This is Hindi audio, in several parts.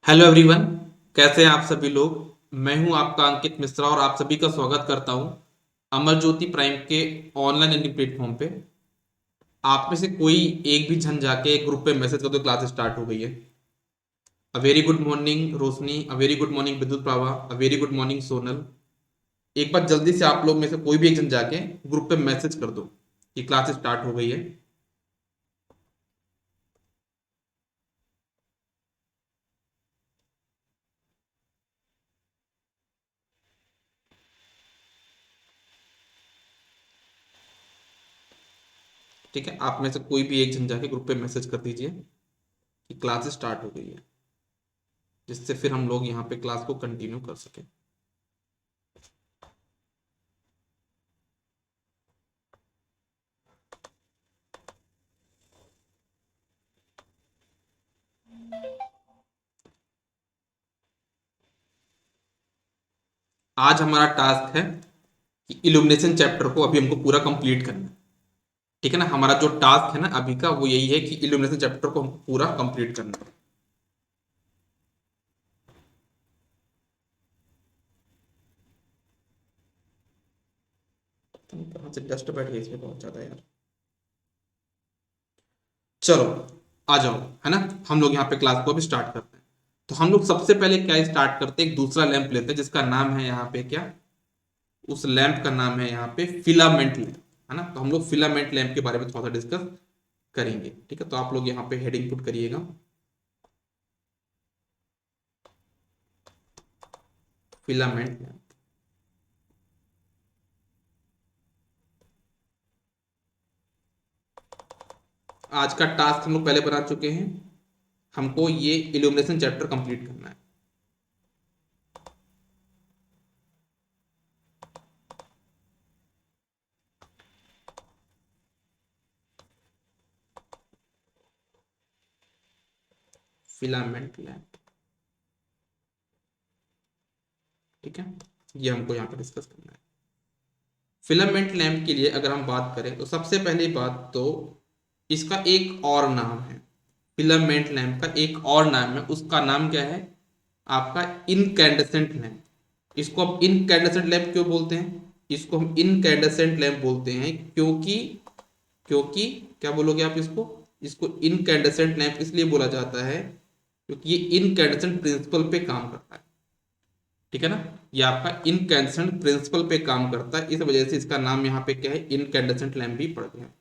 Hello everyone. कैसे हैं आप सभी लोग। मैं हूं आपका अंकित मिश्रा और आप सभी का स्वागत करता हूं अमर ज्योति प्राइम के ऑनलाइन लर्निंग प्लेटफॉर्म पे। आप में से कोई एक भी जन जाके एक ग्रुप पे मैसेज कर दो, क्लास स्टार्ट हो गई है। A very good morning Roshni, a very good morning Vidyut Prabha, a very good morning Sonal. एक बार जल्दी से आप लोग में से कोई भी एक जन जाके ग्रुप पे मैसेज कर दो कि क्लास स्टार्ट हो गई है। ठीक है, आप में से कोई भी एक जन जाके ग्रुप पे मैसेज कर दीजिए कि क्लास स्टार्ट हो गई है, जिससे फिर हम लोग यहाँ पे क्लास को कंटिन्यू कर सकें। आज हमारा टास्क है कि इल्यूमिनेशन चैप्टर को अभी हमको पूरा कंप्लीट करना है। ठीक है ना, हमारा जो टास्क है ना अभी का वो यही है कि इल्यूमिनेशन चैप्टर को हमको पूरा कंप्लीट करना है। कहाँ से डस्ट बैठ गई इसमें बहुत ज्यादा यार। चलो आ जाओ, है ना। हम लोग यहाँ पे क्लास को अभी स्टार्ट करते हैं। तो हम लोग सबसे पहले क्या स्टार्ट करते हैं, एक दूसरा लैंप लेते हैं जिसका नाम है यहाँ पे क्या, उस लैंप का नाम है यहाँ पे फिलामेंट लैंप, है ना। तो हम लोग फिलामेंट लैंप के बारे में थोड़ा सा डिस्कस करेंगे। ठीक है, तो आप लोग यहाँ पे हेडिंग पुट करिएगा, फिलामेंट लैंप। आज का टास्क हम लोग पहले बना चुके हैं, हमको ये इल्यूमिनेशन चैप्टर कंप्लीट करना है। फिलामेंट लैंप, ठीक है, ये हमको यहाँ पर डिस्कस करना है। फिलामेंट लैंप के लिए अगर हम बात करें तो सबसे पहली बात तो इसका एक और नाम है। फिलामेंट लैंप का एक और नाम है, उसका नाम क्या है आपका, इनकैंडेसेंट लैंप। इसको हम इनकैंडेसेंट लैंप क्यों बोलते हैं, इसको हम इनकैंडेसेंट लैंप बोलते हैं क्योंकि क्योंकि क्या बोलोगे आप इसको, इसको इनकैंडेसेंट लैंप इसलिए बोला जाता है क्योंकि ये इनकैंडेसेंट प्रिंसिपल पे काम करता है। ठीक है ना, ये आपका इनकैंडेसेंट प्रिंसिपल पे काम करता है, इस वजह से इसका नाम यहाँ पे क्या है, इनकैंडेसेंट लैंप भी पड़ गया।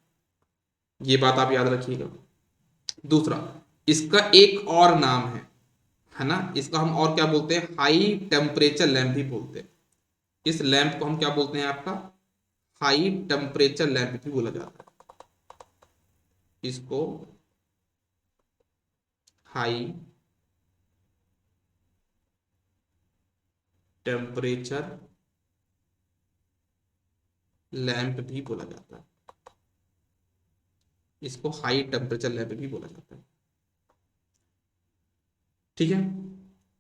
ये बात आप याद रखिएगा। दूसरा, इसका एक और नाम है ना, इसका हम और क्या बोलते हैं, हाई टेम्परेचर लैंप भी बोलते हैं। इस लैंप को हम क्या बोलते हैं आपका, हाई टेम्परेचर लैंप भी बोला जाता है। इसको हाई टेम्परेचर लैंप भी बोला जाता है, इसको हाई टेम्परेचर लैंप भी बोला जाता है। ठीक है।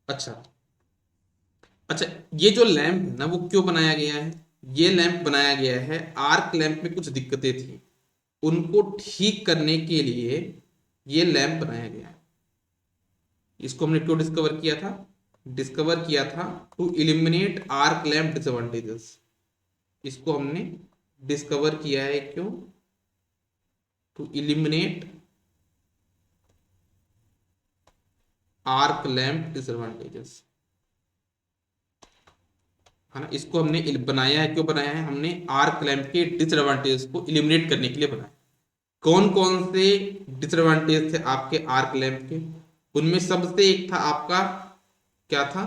अच्छा, अच्छा, ये जो लैंप है ना वो क्यों बनाया गया है, ये लैंप बनाया गया है, आर्क लैंप में कुछ दिक्कतें थी, उनको ठीक करने के लिए ये लैंप बनाया गया है। इसको हमने क्यों डिस्कवर किया था, डिस्कवर किया था to eliminate arc lamp disadvantages. इसको हमने डिस्कवर किया है क्यों, to eliminate arc lamp disadvantages, है ना। इसको हमने बनाया है, क्यों बनाया है हमने, आर्क लैंप के डिसएडवांटेजेस को इलिमिनेट करने के लिए बनाया। कौन कौन से डिसएडवांटेज थे आपके आर्क लैंप के, उनमें सबसे एक था आपका, क्या था,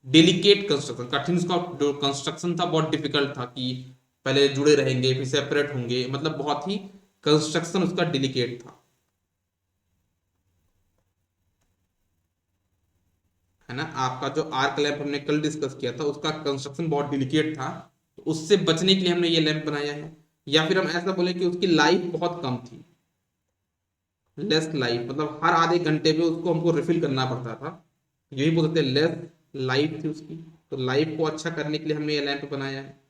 डेलिकेट कंस्ट्रक्शन, कठिन उसका जो कंस्ट्रक्शन था बहुत डिफिकल्ट था, कि पहले जुड़े रहेंगे फिर सेपरेट होंगे, मतलब बहुत ही कंस्ट्रक्शन उसका डिलिकेट था, है ना। आपका जो आर्क लैंप हमने कल डिस्कस किया था उसका कंस्ट्रक्शन बहुत डिलिकेट था, तो उससे बचने के लिए हमने ये लैंप बनाया है। या फिर हम ऐसा बोले कि उसकी लाइफ बहुत कम थी, लेस लाइफ, मतलब हर आधे घंटे में उसको हमको रिफिल करना पड़ता था, यही बोल सकते हैं लेस लाइफ थी उसकी। तो लाइफ को अच्छा करने के लिए हमने ये लैंप बनाया है।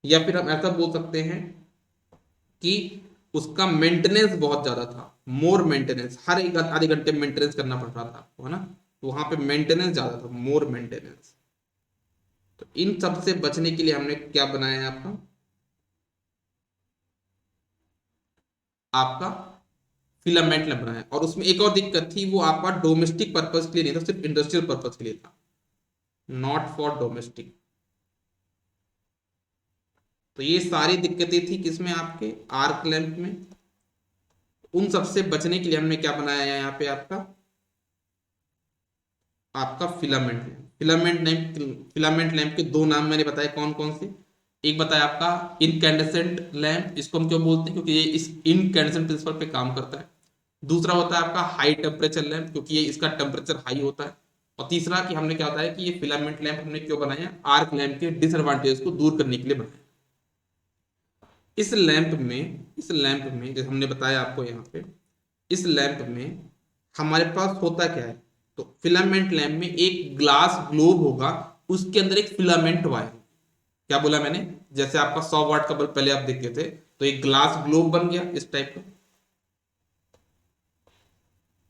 या फिर हम ऐसा बोल सकते हैं कि उसका मेंटेनेंस बहुत ज्यादा था, मोर मेंटेनेंस, हर एक आधे घंटे मेंटेनेंस करना पड़ रहा था आपको, है ना। तो वहां पे मेंटेनेंस ज्यादा था, मोर मेंटेनेंस। तो इन सब से बचने के लिए हमने क्या बनाया है आपका आपका फिलामेंट लैम्प बनाया। और उसमें एक और दिक्कत थी, वो आपका डोमेस्टिक पर्पज के लिए नहीं था, सिर्फ इंडस्ट्रियल पर्पज के लिए था, नॉट फॉर डोमेस्टिक। तो ये सारी दिक्कतें थी किसमें, आपके आर्क लैंप में। उन सब से बचने के लिए हमने क्या बनाया है यहाँ पे आपका आपका फिलामेंट लैंप। फिलामेंट लैंप के दो नाम मैंने बताए कौन कौन से। एक बताया आपका इनकैंडेसेंट लैंप, इसको हम क्यों बोलते हैं, क्योंकि ये इस इनकैंडेसेंट प्रिंसिपल पे काम करता है। दूसरा होता है आपका हाई टेम्परेचर लैंप, क्योंकि ये इसका टेम्परेचर हाई होता है। और तीसरा कि हमने क्या होता है कि ये फिलामेंट लैंप हमने क्यों बनाया, आर्क लैंप के डिसएडवांटेज को दूर करने के लिए बनाया। इस लैंप में जैसे हमने बताया आपको यहाँ पे, इस लैंप में हमारे पास होता क्या है, तो फिलामेंट लैंप में एक ग्लास ग्लोब होगा, उसके अंदर एक फिलामेंट वायर। क्या बोला मैंने, जैसे आपका 100 वाट का बल्ब पहले आप देखते थे, तो एक ग्लास ग्लोब बन गया इस टाइप का,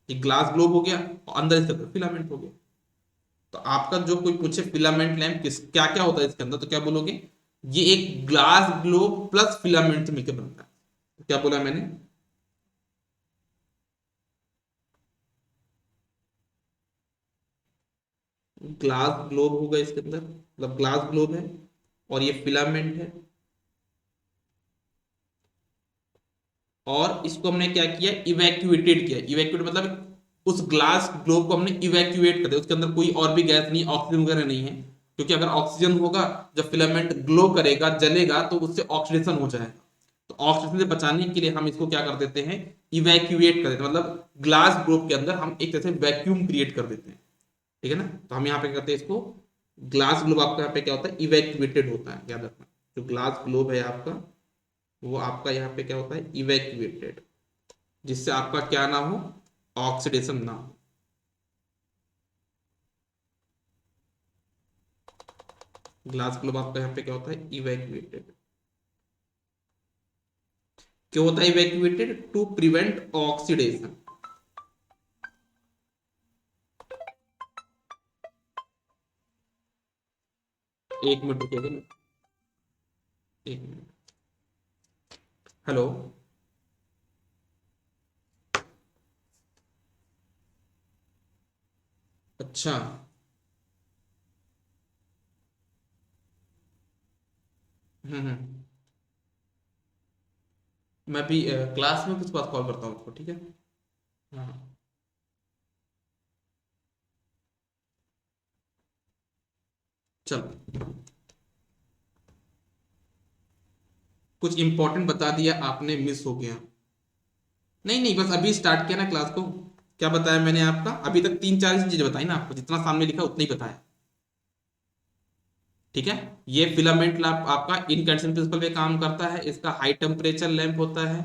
एक ग्लास ग्लोब हो गया और अंदर इसके अंदर फिलामेंट हो गया। तो आपका जो कोई पूछे फिलामेंट लैंप किस क्या क्या होता है इसके अंदर, तो क्या बोलोगे, ये एक ग्लास ग्लोब प्लस फिलामेंट से मिलकर बनता है। तो क्या बोला मैंने, ग्लास ग्लोब होगा इसके अंदर, मतलब ग्लास ग्लोब है और ये फिलामेंट है। और इसको हमने क्या किया, इवैक्यूएटेड किया। इवैक्यूएट मतलब उस ग्लास ग्लोब को हमने इवैक्यूएट कर दिया, उसके अंदर कोई और भी गैस नहीं, ऑक्सीजन वगैरह नहीं है। क्योंकि अगर ऑक्सीजन होगा, जब फिलामेंट ग्लो करेगा, जलेगा, तो उससे ऑक्सीडेशन हो जाएगा। तो ऑक्सीजन से बचाने के लिए हम इसको क्या कर देते हैं, इवैक्यूएट कर देते हैं, मतलब ग्लास ग्लोब के अंदर हम एक तरह से वैक्यूम क्रिएट कर देते हैं। ठीक है ना। तो हम यहाँ पे क्या करते हैं इसको, ग्लास ग्लोब आपका यहाँ पे क्या होता है, इवैक्यूएटेड होता है, याद रखना। जो ग्लास ग्लोब है आपका, वो आपका यहाँ पे क्या होता है, इवैक्यूएटेड, जिससे आपका क्या ना हो, ऑक्सीडेशन ना हो। ग्लास ग्लोब आपका यहाँ पे क्या होता है, इवैक्यूएटेड। क्यों होता है evacuated, to prevent oxidation. 1 minute रुकिएगा ना, 1 मिनट। हेलो। अच्छा। हम्म। मैं भी क्लास में कुछ बात कॉल करता हूँ आपको, ठीक है। हाँ। चलो, कुछ इंपॉर्टेंट बता दिया आपने, मिस हो गया। नहीं नहीं, बस अभी स्टार्ट किया ना क्लास को। क्या बताया मैंने आपका, अभी तक 3 4 चीजें बताई ना आपको, जितना सामने लिखा उतना ही बताया। ठीक है। ये फिलामेंट लैंप आपका इनकैंडेसेंट प्रिंसिपल पे काम करता है, इसका हाई टेम्परेचर लैंप होता है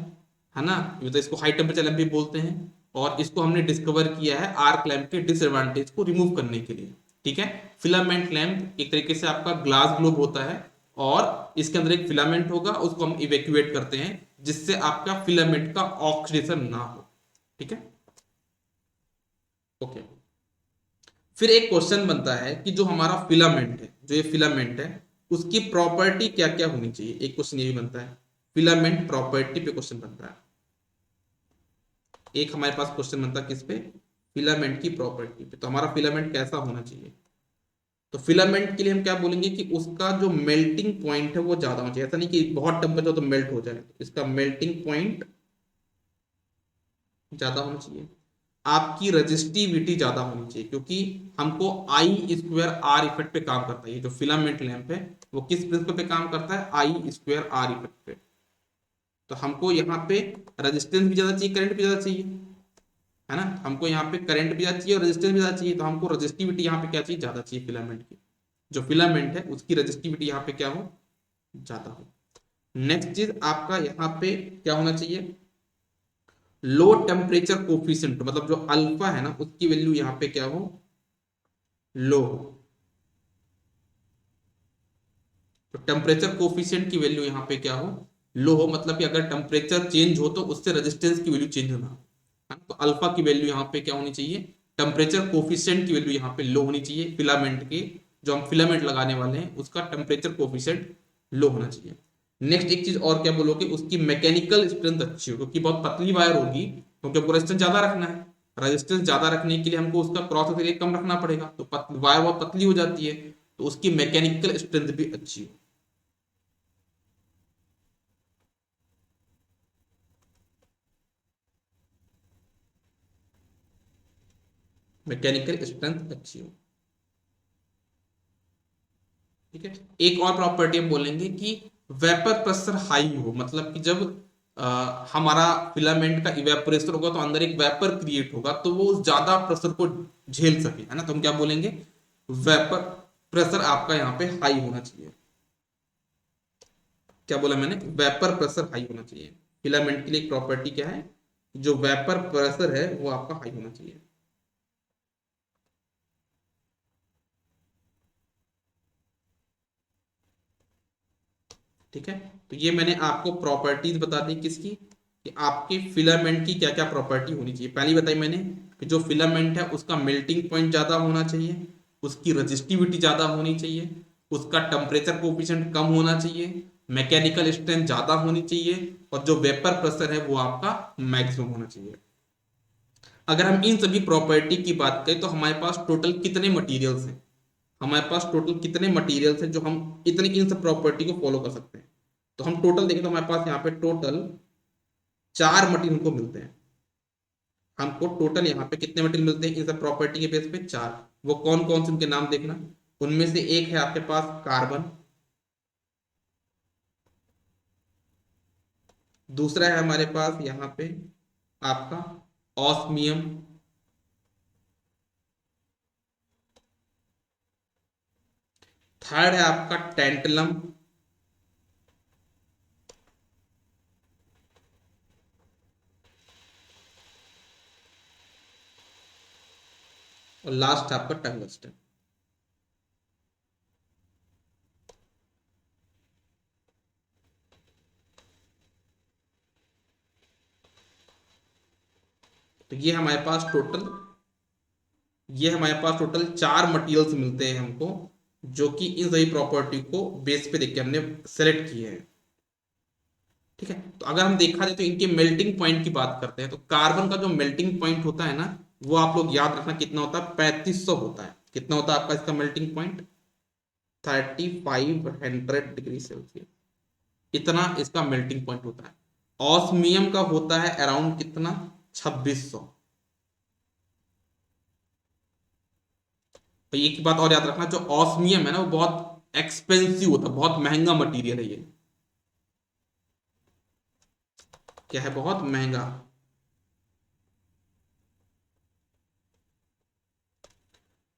ना। ये तो इसको हाई टेम्परेचर लैंप भी बोलते हैं। और इसको हमने डिस्कवर किया है आर्क लैंप के डिसएडवांटेज को रिमूव करने के लिए। ठीक है। फिलामेंट लैंप एक तरीके से आपका ग्लास ग्लोब होता है, और इसके अंदर एक फिलामेंट होगा, उसको हम इवेक्यूएट करते हैं, जिससे आपका फिलामेंट का ऑक्सीडेशन ना हो। ठीक है। ओके। फिर एक क्वेश्चन बनता है कि जो हमारा फिलामेंट है, जो ये फिलामेंट है, उसकी प्रॉपर्टी क्या क्या होनी चाहिए। एक क्वेश्चन ये भी बनता है, फिलामेंट प्रॉपर्टी पे क्वेश्चन बनता है। एक हमारे पास क्वेश्चन बनता है किस पे, फिलामेंट की प्रॉपर्टी पे। तो हमारा फिलामेंट कैसा होना चाहिए, तो फिलामेंट के लिए हम क्या बोलेंगे कि उसका जो मेल्टिंग पॉइंट है वो ज्यादा होना चाहिए। ऐसा नहीं कि बहुत टेम्परेचर तो मेल्ट हो जाए, इसका मेल्टिंग पॉइंट ज्यादा होना चाहिए। आपकी रजिस्टिविटी ज्यादा होनी चाहिए, क्योंकि हमको आई स्क्वायर आर इफेक्ट पे काम करता है। ये जो फिलामेंट लैंप है, वो किस प्रिंसिपल पे काम करता है, आई स्क्वायर आर इफेक्ट पे। तो हमको यहाँ पे रेजिस्टेंस भी ज्यादा चाहिए, करंट भी ज्यादा चाहिए, है ना। हमको यहाँ पे करंट भी ज्यादा चाहिए और रेजिस्टेंस भी ज्यादा चाहिए, तो हमको रजिस्टिविटी यहाँ पे क्या चाहिए, ज्यादा चाहिए फिलामेंट की। जो फिलामेंट है उसकी रजिस्टिविटी यहाँ पे क्या हो, ज्यादा हो। नेक्स्ट चीज आपका यहाँ पे क्या होना चाहिए, लो टेम्परेचर कोफिशिएंट, मतलब जो अल्फा है ना, उसकी वैल्यू यहाँ पे क्या हो, लो हो। तो टेम्परेचर कोफिशिएंट की वैल्यू यहाँ पे क्या हो, लो हो। मतलब कि अगर टेम्परेचर चेंज हो तो उससे रेजिस्टेंस की वैल्यू चेंज होना, है ना? तो अल्फा की वैल्यू यहाँ पे क्या होनी चाहिए, टेम्परेचर कोफिशिएंट की वैल्यू यहाँ पे लो होनी चाहिए, फिलामेंट के जो हम फिलामेंट लगाने वाले हैं उसका टेम्परेचर कोफिशिएंट लो होना चाहिए। नेक्स्ट एक चीज और क्या बोलोगे, उसकी मैकेनिकल स्ट्रेंथ अच्छी हो, क्योंकि बहुत पतली वायर होगी, क्योंकि हमको रेजिस्टेंस ज्यादा रखना है। रेजिस्टेंस ज्यादा रखने के लिए हमको उसका क्रॉस एरिया कम रखना पड़ेगा, तो वायर बहुत पतली हो जाती है, तो उसकी मैकेनिकल स्ट्रेंथ भी अच्छी हो। मैकेनिकल स्ट्रेंथ अच्छी हो, ठीक है। एक और प्रॉपर्टी हम बोलेंगे कि वेपर प्रेशर हाई हो, मतलब कि जब हमारा फिलामेंट का इवेपोरेशन होगा तो अंदर एक वेपर क्रिएट होगा, तो वो उस ज्यादा प्रेशर को झेल सके, है ना। तो हम क्या बोलेंगे, वेपर प्रेशर आपका यहाँ पे हाई होना चाहिए। क्या बोला मैंने, वेपर प्रेशर हाई होना चाहिए। फिलामेंट के लिए एक प्रॉपर्टी क्या है, जो वेपर प्रेशर है वो आपका हाई होना चाहिए। ठीक है, तो ये मैंने आपको प्रॉपर्टीज बता दी किसकी, कि आपके फिलामेंट की क्या क्या प्रॉपर्टी होनी चाहिए। पहली बताई मैंने कि जो फिलामेंट है उसका मेल्टिंग पॉइंट ज्यादा होना चाहिए, उसकी रजिस्टिविटी ज्यादा होनी चाहिए, उसका टेम्परेचर कोफिशिएंट कम होना चाहिए, मैकेनिकल स्ट्रेंथ ज्यादा होनी चाहिए, और जो वेपर प्रेशर है वो आपका मैक्सिमम होना चाहिए। अगर हम इन सभी प्रॉपर्टी की बात करें तो हमारे पास टोटल कितने मटेरियल्स हैं, हमारे पास टोटल कितने मटेरियल्स हैं जो हम इतनी इन सब प्रॉपर्टी को फॉलो कर सकते हैं। तो हम टोटल देखें तो हमारे पास यहाँ पे टोटल 4 मटेरियल हमको मिलते हैं। हमको टोटल यहाँ पे कितने मटेरियल मिलते हैं इन सब प्रॉपर्टी के बेस पे, 4। वो कौन कौन से उनके नाम देखना, उनमें से एक है आपके पास कार्बन, दूसरा है हमारे पास यहाँ पे आपका ऑस्मियम, थर्ड है आपका टेंटलम, और लास्ट आपका टंगस्टन। तो ये हमारे पास टोटल 4 मटेरियल्स मिलते हैं हमको, जो कि इन सभी प्रॉपर्टी को बेस पे देख के हमने सेलेक्ट किए हैं। ठीक है, तो अगर हम देखा जाए तो इनके मेल्टिंग पॉइंट की बात करते हैं, तो कार्बन का जो मेल्टिंग पॉइंट होता है ना, वो आप लोग याद रखना कितना होता है, 3500 होता है। कितना होता है आपका इसका मेल्टिंग पॉइंट, 3500 डिग्री सेल्सियस, इतना इसका मेल्टिंग पॉइंट होता है। ऑस्मियम का होता है अराउंड कितना, 2600। तो एक बात और याद रखना, जो ऑस्मियम है ना वो बहुत एक्सपेंसिव होता है, बहुत महंगा मटेरियल है ये। क्या है, बहुत महंगा।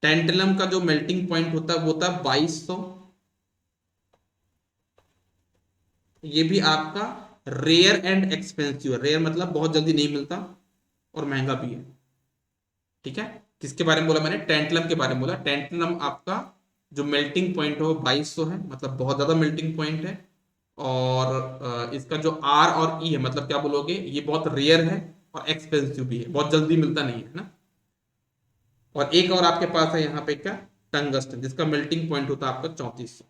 टेंटलम का जो मेल्टिंग पॉइंट होता है वो होता है 2200। ये भी आपका रेयर एंड एक्सपेंसिव है, रेयर मतलब बहुत जल्दी नहीं मिलता, और महंगा भी है। ठीक है, किसके बारे में बोला मैंने, टेंटलम के बारे में बोला। टेंटलम आपका जो मेल्टिंग पॉइंट है वो 2200 है, मतलब बहुत ज्यादा मेल्टिंग पॉइंट है। और इसका जो आर और ई है, मतलब क्या बोलोगे, ये बहुत रेयर है और एक्सपेंसिव भी है, बहुत जल्दी मिलता नहीं है ना। और एक और आपके पास है यहाँ पे क्या, टंगस्टन, जिसका मेल्टिंग पॉइंट होता है आपका 3400।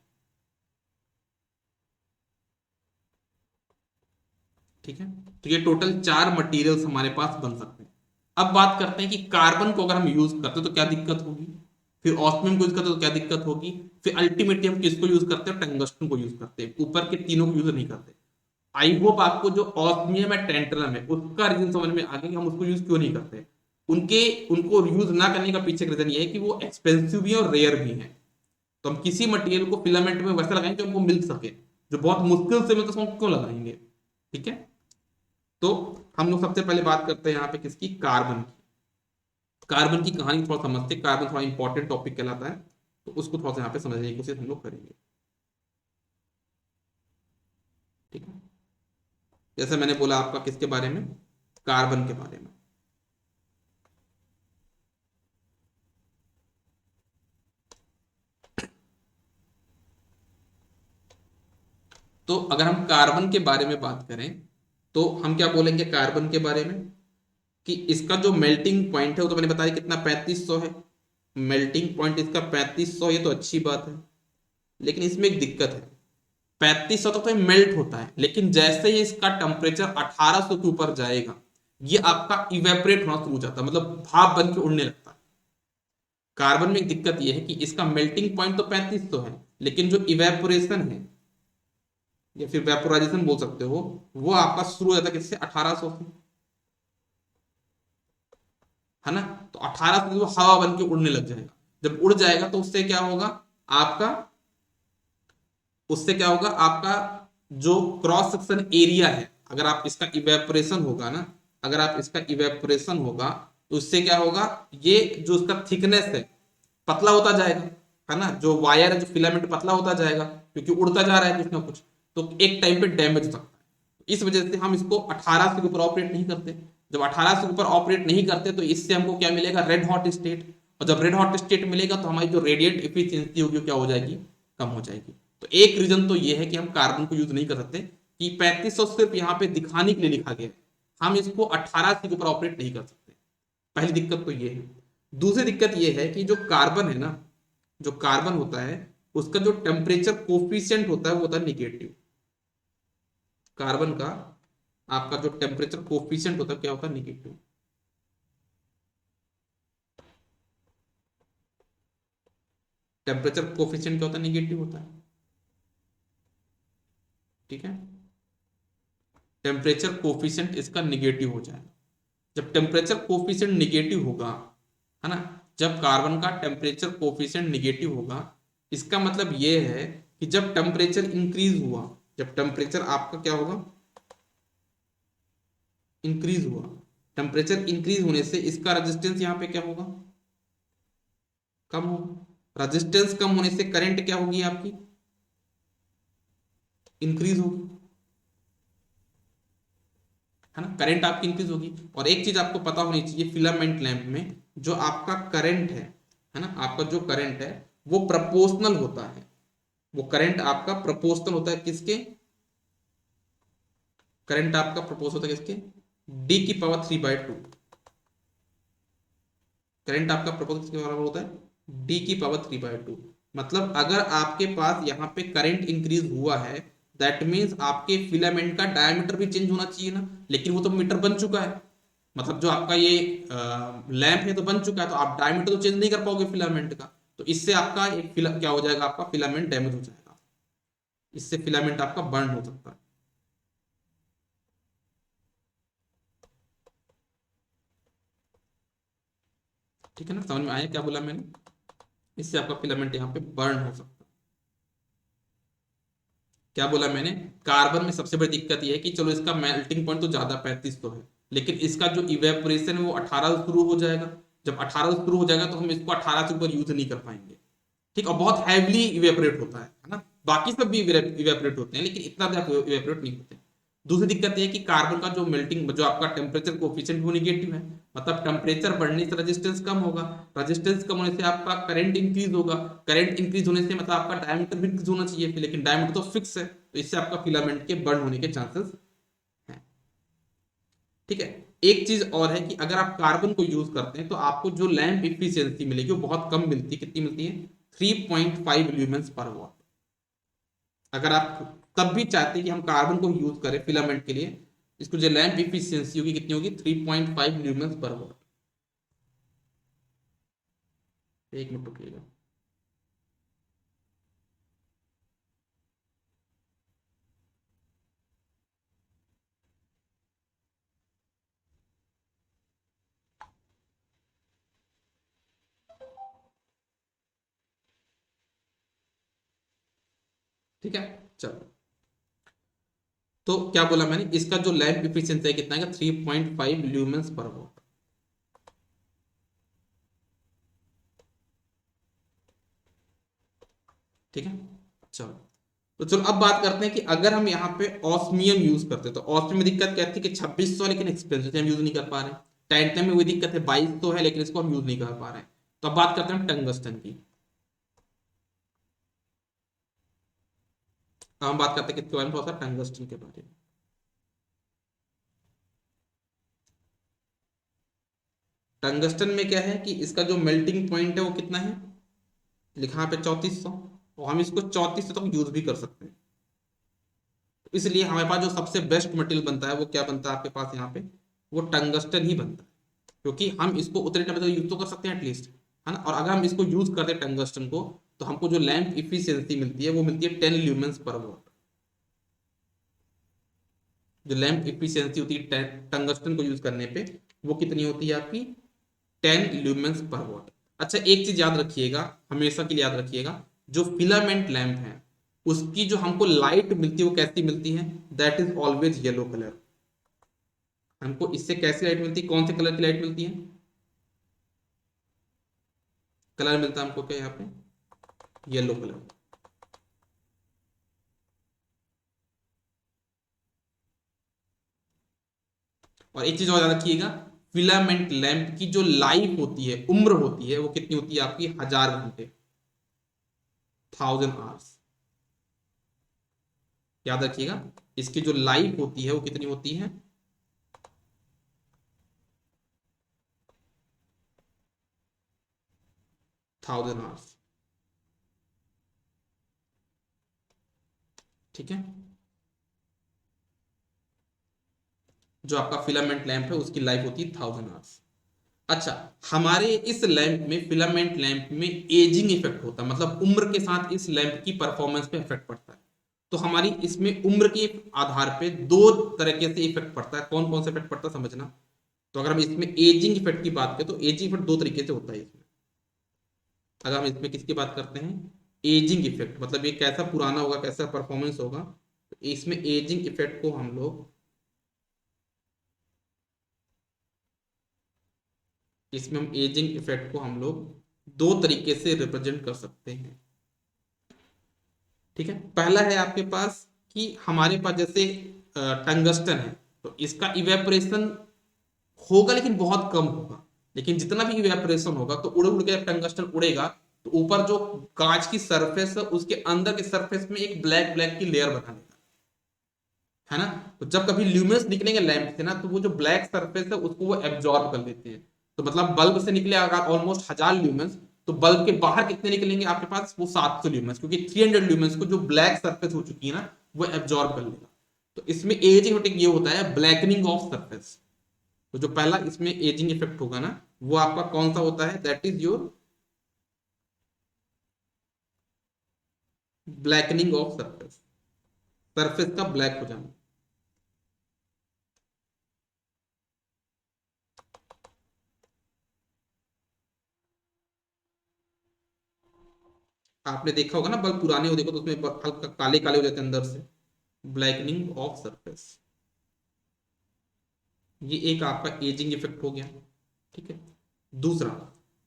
ठीक है, तो ये टोटल 4 मटेरियल्स हमारे पास बन सकते हैं। अब बात करते हैं कि कार्बन को अगर हम यूज करते हैं तो क्या दिक्कत होगी, फिर ऑस्मियम को यूज करते हैं तो क्या दिक्कत होगी, फिर अल्टीमेटली हम किसको यूज करते हैं, टंगस्टन को यूज करते हैं, ऊपर के तीनों को यूज नहीं करते। आई होप आपको जो ऑस्मियम है टेंटलम है उसका रीजन समझ में आ गया कि हम उसको यूज क्यों नहीं करते। उनके उनको यूज ना करने का पीछे का रीजन ये है कि वो एक्सपेंसिव भी है और रेयर भी है। तो हम किसी मटेरियल को फिलामेंट में वैसा लगाएंगे जो हमको मिल सके, जो बहुत मुश्किल से मिलता है, उसको क्यों लगाएंगे। ठीक है, तो हम लोग सबसे पहले बात करते हैं यहाँ पे किसकी, कार्बन की। कार्बन की कहानी थोड़ा समझते हैं, कार्बन थोड़ा इंपॉर्टेंट टॉपिक कहलाता है, तो उसको थोड़ा सा यहाँ पे समझने की कोशिश हम लोग करेंगे। ठीक है, जैसे मैंने बोला आपका किसके बारे में, कार्बन के बारे में। तो अगर हम कार्बन के बारे में बात करें तो हम क्या बोलेंगे कार्बन के बारे में, कि इसका जो मेल्टिंग पॉइंट है वो तो मैंने बताया कितना 3500 है, मेल्टिंग पॉइंट इसका 3500, ये तो अच्छी बात है। लेकिन इसमें एक दिक्कत है, 3500 तक तो ये मेल्ट होता है, लेकिन जैसे ही इसका टेम्परेचर 1800 के ऊपर जाएगा ये आपका इवेपोरेट होना शुरू हो जाता है, मतलब भाप बन के उड़ने लगता है। कार्बन में एक दिक्कत ये है कि इसका मेल्टिंग पॉइंट तो 3500 है, लेकिन जो इवेपोरेशन है या फिर वेपोराइजेशन बोल सकते हो, वो आपका शुरू हो जाता है किससे, 1800 से, है ना। तो 1800 से वो हवा बन के उड़ने लग जाएगा। जब उड़ जाएगा तो उससे क्या होगा आपका, उससे क्या होगा आपका जो क्रॉस सेक्शन एरिया है, अगर आप इसका इवेपोरेशन होगा ना, अगर आप इसका इवेपोरेशन होगा तो उससे क्या होगा, ये जो उसका थिकनेस है पतला होता जाएगा, है ना। जो वायर है, जो फिलामेंट पतला होता जाएगा, क्योंकि उड़ता जा रहा है कुछ ना कुछ, तो एक टाइम पे डैमेज हो सकता है। इस वजह से हम इसको 1800 के ऊपर ऑपरेट नहीं करते। जब 1800 के ऊपर ऑपरेट नहीं करते तो इससे हमको क्या मिलेगा, रेड हॉट स्टेट। और जब रेड हॉट स्टेट मिलेगा तो हमारी जो रेडिएंट एफिशिएंसी होगी क्या हो जाएगी, कम हो जाएगी। तो एक रीजन तो ये है कि हम कार्बन को यूज नहीं कर सकते, कि 3500 सिर्फ यहाँ पे दिखाने के लिए लिखा गया है, हम इसको 1800 के ऊपर ऑपरेट नहीं कर सकते। पहली दिक्कत तो ये है। दूसरी दिक्कत ये है कि जो कार्बन है ना, जो कार्बन होता है उसका जो टेम्परेचर कोफिशिएंट होता है वो होता है निगेटिव। कार्बन का आपका जो टेम्परेचर कोफिशिएंट होता है क्या होता है, निगेटिव। टेम्परेचर कोफिशिएंट क्या होता है, निगेटिव होता है। ठीक है, टेम्परेचर कोफिशिएंट इसका निगेटिव हो जाएगा। जब टेम्परेचर कोफिशिएंट निगेटिव होगा, है ना, जब कार्बन का टेम्परेचर कोफिशिएंट निगेटिव होगा, इसका मतलब ये है कि जब टेम्परेचर इंक्रीज हुआ, जब टेम्परेचर आपका क्या होगा, इंक्रीज हुआ, टेम्परेचर इंक्रीज होने से इसका रेजिस्टेंस यहाँ पे क्या होगा, कम होगा। रेजिस्टेंस कम होने से करंट क्या होगी आपकी, इंक्रीज होगी, है ना, करंट आपकी इंक्रीज होगी। और एक चीज आपको पता होनी चाहिए, फिलामेंट लैंप में जो आपका करंट है ना, आपका जो करंट है वो प्रोपोर्शनल होता है। वो करंट आपका प्रोपोर्शनल होता है किसके, करंट आपका प्रोपोर्शनल होता है किसके, D⁻³ करंट आपका प्रोपोर्शनल किसके बराबर होता है, D⁻³। मतलब अगर आपके पास यहाँ पे करंट इंक्रीज हुआ है, दैट मीन्स आपके फिलामेंट का डायमीटर भी चेंज होना चाहिए ना, लेकिन वो तो मीटर बन चुका है। मतलब जो आपका ये लैंप है तो बन चुका है, तो आप डायमीटर तो चेंज नहीं कर पाओगे फिलामेंट का। तो इससे आपका एक क्या हो जाएगा, आपका फिलामेंट डैमेज हो जाएगा, इससे फिलामेंट आपका बर्न हो सकता है। ठीक है ना, समझ में आया क्या बोला मैंने, इससे आपका फिलामेंट यहाँ पे बर्न हो सकता है। क्या बोला मैंने, कार्बन में सबसे बड़ी दिक्कत यह है कि चलो इसका मेल्टिंग पॉइंट तो ज्यादा 3500 है, लेकिन इसका जो इवेपोरेशन है वो 18 से शुरू हो जाएगा। जब 18 से शुरू हो जाएगा तो हम इसको 18 से ऊपर यूज नहीं कर पाएंगे। ठीक, और बहुत हैवीली इवेपोरेट होता है ना। बाकी सब भी इवेपोरेट होते हैं, लेकिन इतना ज्यादा इवेपोरेट नहीं होते। दूसरी दिक्कत यह है कि कार्बन का जो मेल्टिंग, जो आपका टेम्परेचर कोफिशिएंट वो निगेटिव है। मतलब टेम्परेचर बढ़ने से रेजिस्टेंस कम होगा, रेजिस्टेंस कम होने से आपका करंट इंक्रीज होगा, करंट इंक्रीज होने से मतलब आपका डायमीटर भी इंक्रीज होना चाहिए, लेकिन डायमीटर तो फिक्स है, तो इससे आपका फिलामेंट के बर्न होने के चांसेस हैं। ठीक है, एक चीज और है कि अगर आप कार्बन को यूज करते हैं तो आपको जो लैंप इफिशियंसी मिलेगी वो बहुत कम मिलती है। कितनी मिलती है, 3.5 ल्यूमेंस पर वॉट। अगर आप तब भी चाहते हैं कि हम कार्बन को यूज करें फिलामेंट के लिए, इसको जो लैंप इफिशियंसी होगी कितनी होगी, 3.5 ल्यूमेंस पर वॉट। एक मिनट रुकिएगा। ठीक है, चलो, तो क्या बोला मैंने, इसका जो लैंप इफिशियंसी है कितना है, 3.5 ल्यूमेंस पर वॉट। ठीक है, चलो, तो चलो अब बात करते हैं कि अगर हम यहाँ पे ऑस्मियम यूज करते हैं तो ऑस्मियम में दिक्कत क्या थी कि 2600, लेकिन एक्सपेंसिव हम यूज नहीं कर पा रहे हैं। टाइटेनियम में वही दिक्कत है, 2200 है, लेकिन इसको हम यूज नहीं कर पा रहे हैं। तो अब बात करते हैं टंगस्टन की। अब हम बात करते हैं किसके बारे में, थोड़ा सा टंगस्टन के बारे में। टंगस्टन में क्या है कि इसका जो मेल्टिंग पॉइंट है वो कितना है, लिखा यहाँ पे 3400, और हम इसको 3400 तक यूज भी कर सकते हैं। इसलिए हमारे पास जो सबसे बेस्ट मटेरियल बनता है वो क्या बनता है आपके पास यहाँ पे, वो टंगस्टन ही बनता है, क्योंकि हम इसको उतने टाइम तक यूज तो कर सकते हैं एटलीस्ट, है ना। और अगर हम इसको यूज करते हैं टंगस्टन को, तो हमको जो लैंप इफिशियंसी मिलती है वो मिलती है 10 ल्यूमेंस पर वॉट। जो लैंप इफिशियंसी होती है टंगस्टन को यूज करने पे, वो कितनी होती है आपकी, 10 ल्यूमेंस पर वॉट। अच्छा एक चीज याद रखिएगा, हमेशा के लिए याद रखिएगा, जो फिलामेंट लैंप है उसकी जो हमको लाइट मिलती है वो कैसी मिलती है, that is always yellow colour. हमको इससे कैसी लाइट मिलती है, कौन से कलर की लाइट मिलती है, कलर मिलता है हमको क्या यहाँ पे, येलो कलर। और एक चीज और याद रखिएगा, फिलामेंट लैंप की जो लाइफ होती है, उम्र होती है, वो कितनी होती है आपकी, 1000 घंटे, 1000 आवर्स। याद रखिएगा, इसकी जो लाइफ होती है वो कितनी होती है, 1000 आवर्स। ठीक है, जो आपका फिलामेंट लैंप है उसकी लाइफ होती है 1000 आवर्स। अच्छा, हमारे इस लैंप में, फिलामेंट लैंप में एजिंग इफेक्ट होता है, मतलब उम्र के साथ इस लैंप की परफॉर्मेंस पे इफेक्ट पड़ता है। तो हमारी इसमें उम्र के आधार पे दो तरीके से इफेक्ट पड़ता है। कौन कौन सा इफेक्ट पड़ता है समझना। तो अगर हम इसमें एजिंग इफेक्ट की बात करें तो एजिंग इफेक्ट दो तरीके से होता है इसमें। अगर हम इसमें किसकी बात करते हैं, एजिंग इफेक्ट, मतलब ये कैसा पुराना होगा, कैसा परफॉर्मेंस होगा, तो इसमें एजिंग इफेक्ट को हम लोग, इसमें हम एजिंग इफेक्ट को हम लोग दो तरीके से रिप्रेजेंट कर सकते हैं। ठीक है, पहला है आपके पास कि हमारे पास जैसे टंगस्टन है, तो इसका इवेपोरेशन होगा लेकिन बहुत कम होगा। लेकिन जितना भी इवेपोरेशन होगा तो उड़ उड़ के जब टंगस्टन उड़ेगा तो ऊपर जो कांच की सरफेस है उसके अंदर के सरफेस में एक ब्लैक ब्लैक की लेयर बना लेगा, है ना। तो जब कभी ल्यूमिनस निकलेंगे लैंप से ना, तो वो जो ब्लैक सरफेस है उसको वो एब्जॉर्ब कर लेते हैं। तो मतलब बल्ब से निकले अगर ऑलमोस्ट 1000 ल्यूमेंस, तो बल्ब के बाहर कितने निकलेंगे आपके पास, वो 700 ल्यूमेंस, क्योंकि 300 ल्यूमेंस को जो ब्लैक सरफेस हो चुकी है ना वो एब्जॉर्ब कर लेगा। तो इसमें एजिंग इफेक्ट ये होता है, ब्लैकनिंग ऑफ सरफेस। तो जो पहला इसमें एजिंग इफेक्ट होगा ना, वो आपका कौन सा होता है, that is your blackening of surface, surface का ब्लैक हो जाना। आपने देखा होगा ना, बल्ब पुराने हो देखो तो उसमें हल्का काले काले हो जाते हैं अंदर से, ब्लैकनिंग ऑफ सरफेस। ये एक आपका एजिंग इफेक्ट हो गया। ठीक है, दूसरा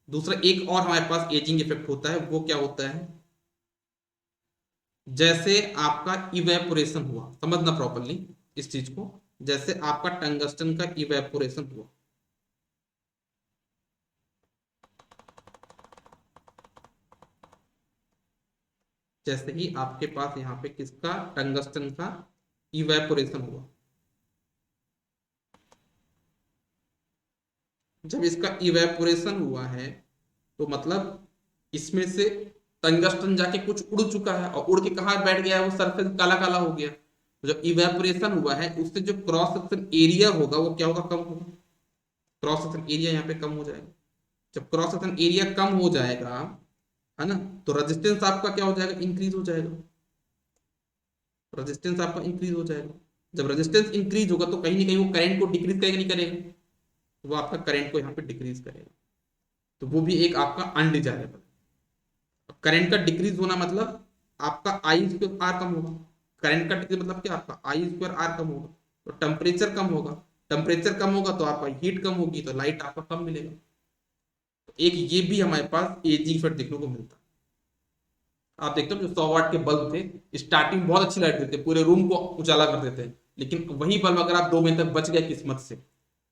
दूसरा एक और हमारे पास एजिंग इफेक्ट होता है, वो क्या होता है, जैसे आपका इवेपोरेशन हुआ, समझना प्रॉपरली इस चीज को, जैसे आपका टंगस्टन का इवेपोरेशन हुआ, जैसे ही आपके पास यहाँ पे किसका, टंगस्टन का इवेपोरेशन हुआ, जब इसका इवेपोरेशन हुआ है तो मतलब इसमें से टंगस्टन जाके कुछ उड़ चुका है, और उड़ के कहाँ बैठ गया है, वो सरफेस काला काला हो गया। तो जब इवेपोरेशन हुआ है उससे जो क्रॉस सेक्शन एरिया होगा वो क्या होगा, कम होगा। क्रॉस सेक्शन एरिया यहाँ पे कम हो जाएगा। जब क्रॉस सेक्शन एरिया कम हो जाएगा, है ना, तो रेजिस्टेंस आपका क्या हो जाएगा, इंक्रीज हो जाएगा। रेजिस्टेंस आपका इंक्रीज हो जाएगा। जब रेजिस्टेंस इंक्रीज होगा तो कहीं ना कहीं वो करंट को डिक्रीज करेगा, नहीं करेगा, वो आपका करंट को यहाँ पे डिक्रीज करेगा। तो वो भी एक आपका अनडिजायरेबल। करंट का डिक्रीज होना मतलब आपका आई स्क्वायर आर कम होगा। करंट का डिक्रीज मतलब क्या, आपका आई स्क्वायर आर कम होगा। तो टेम्परेचर कम होगा, टेम्परेचर कम होगा तो आपका हीट कम होगी, तो लाइट आपका कम मिलेगा। तो एक ये भी हमारे पास एजी इफेक्ट देखने को मिलता है। आप देखते हो जो 100 वाट के बल्ब थे, स्टार्टिंग में बहुत अच्छी लाइट देते, पूरे रूम को उजाला कर देते हैं, लेकिन वही बल्ब अगर आप 2 महीने तक बच गया किस्मत से,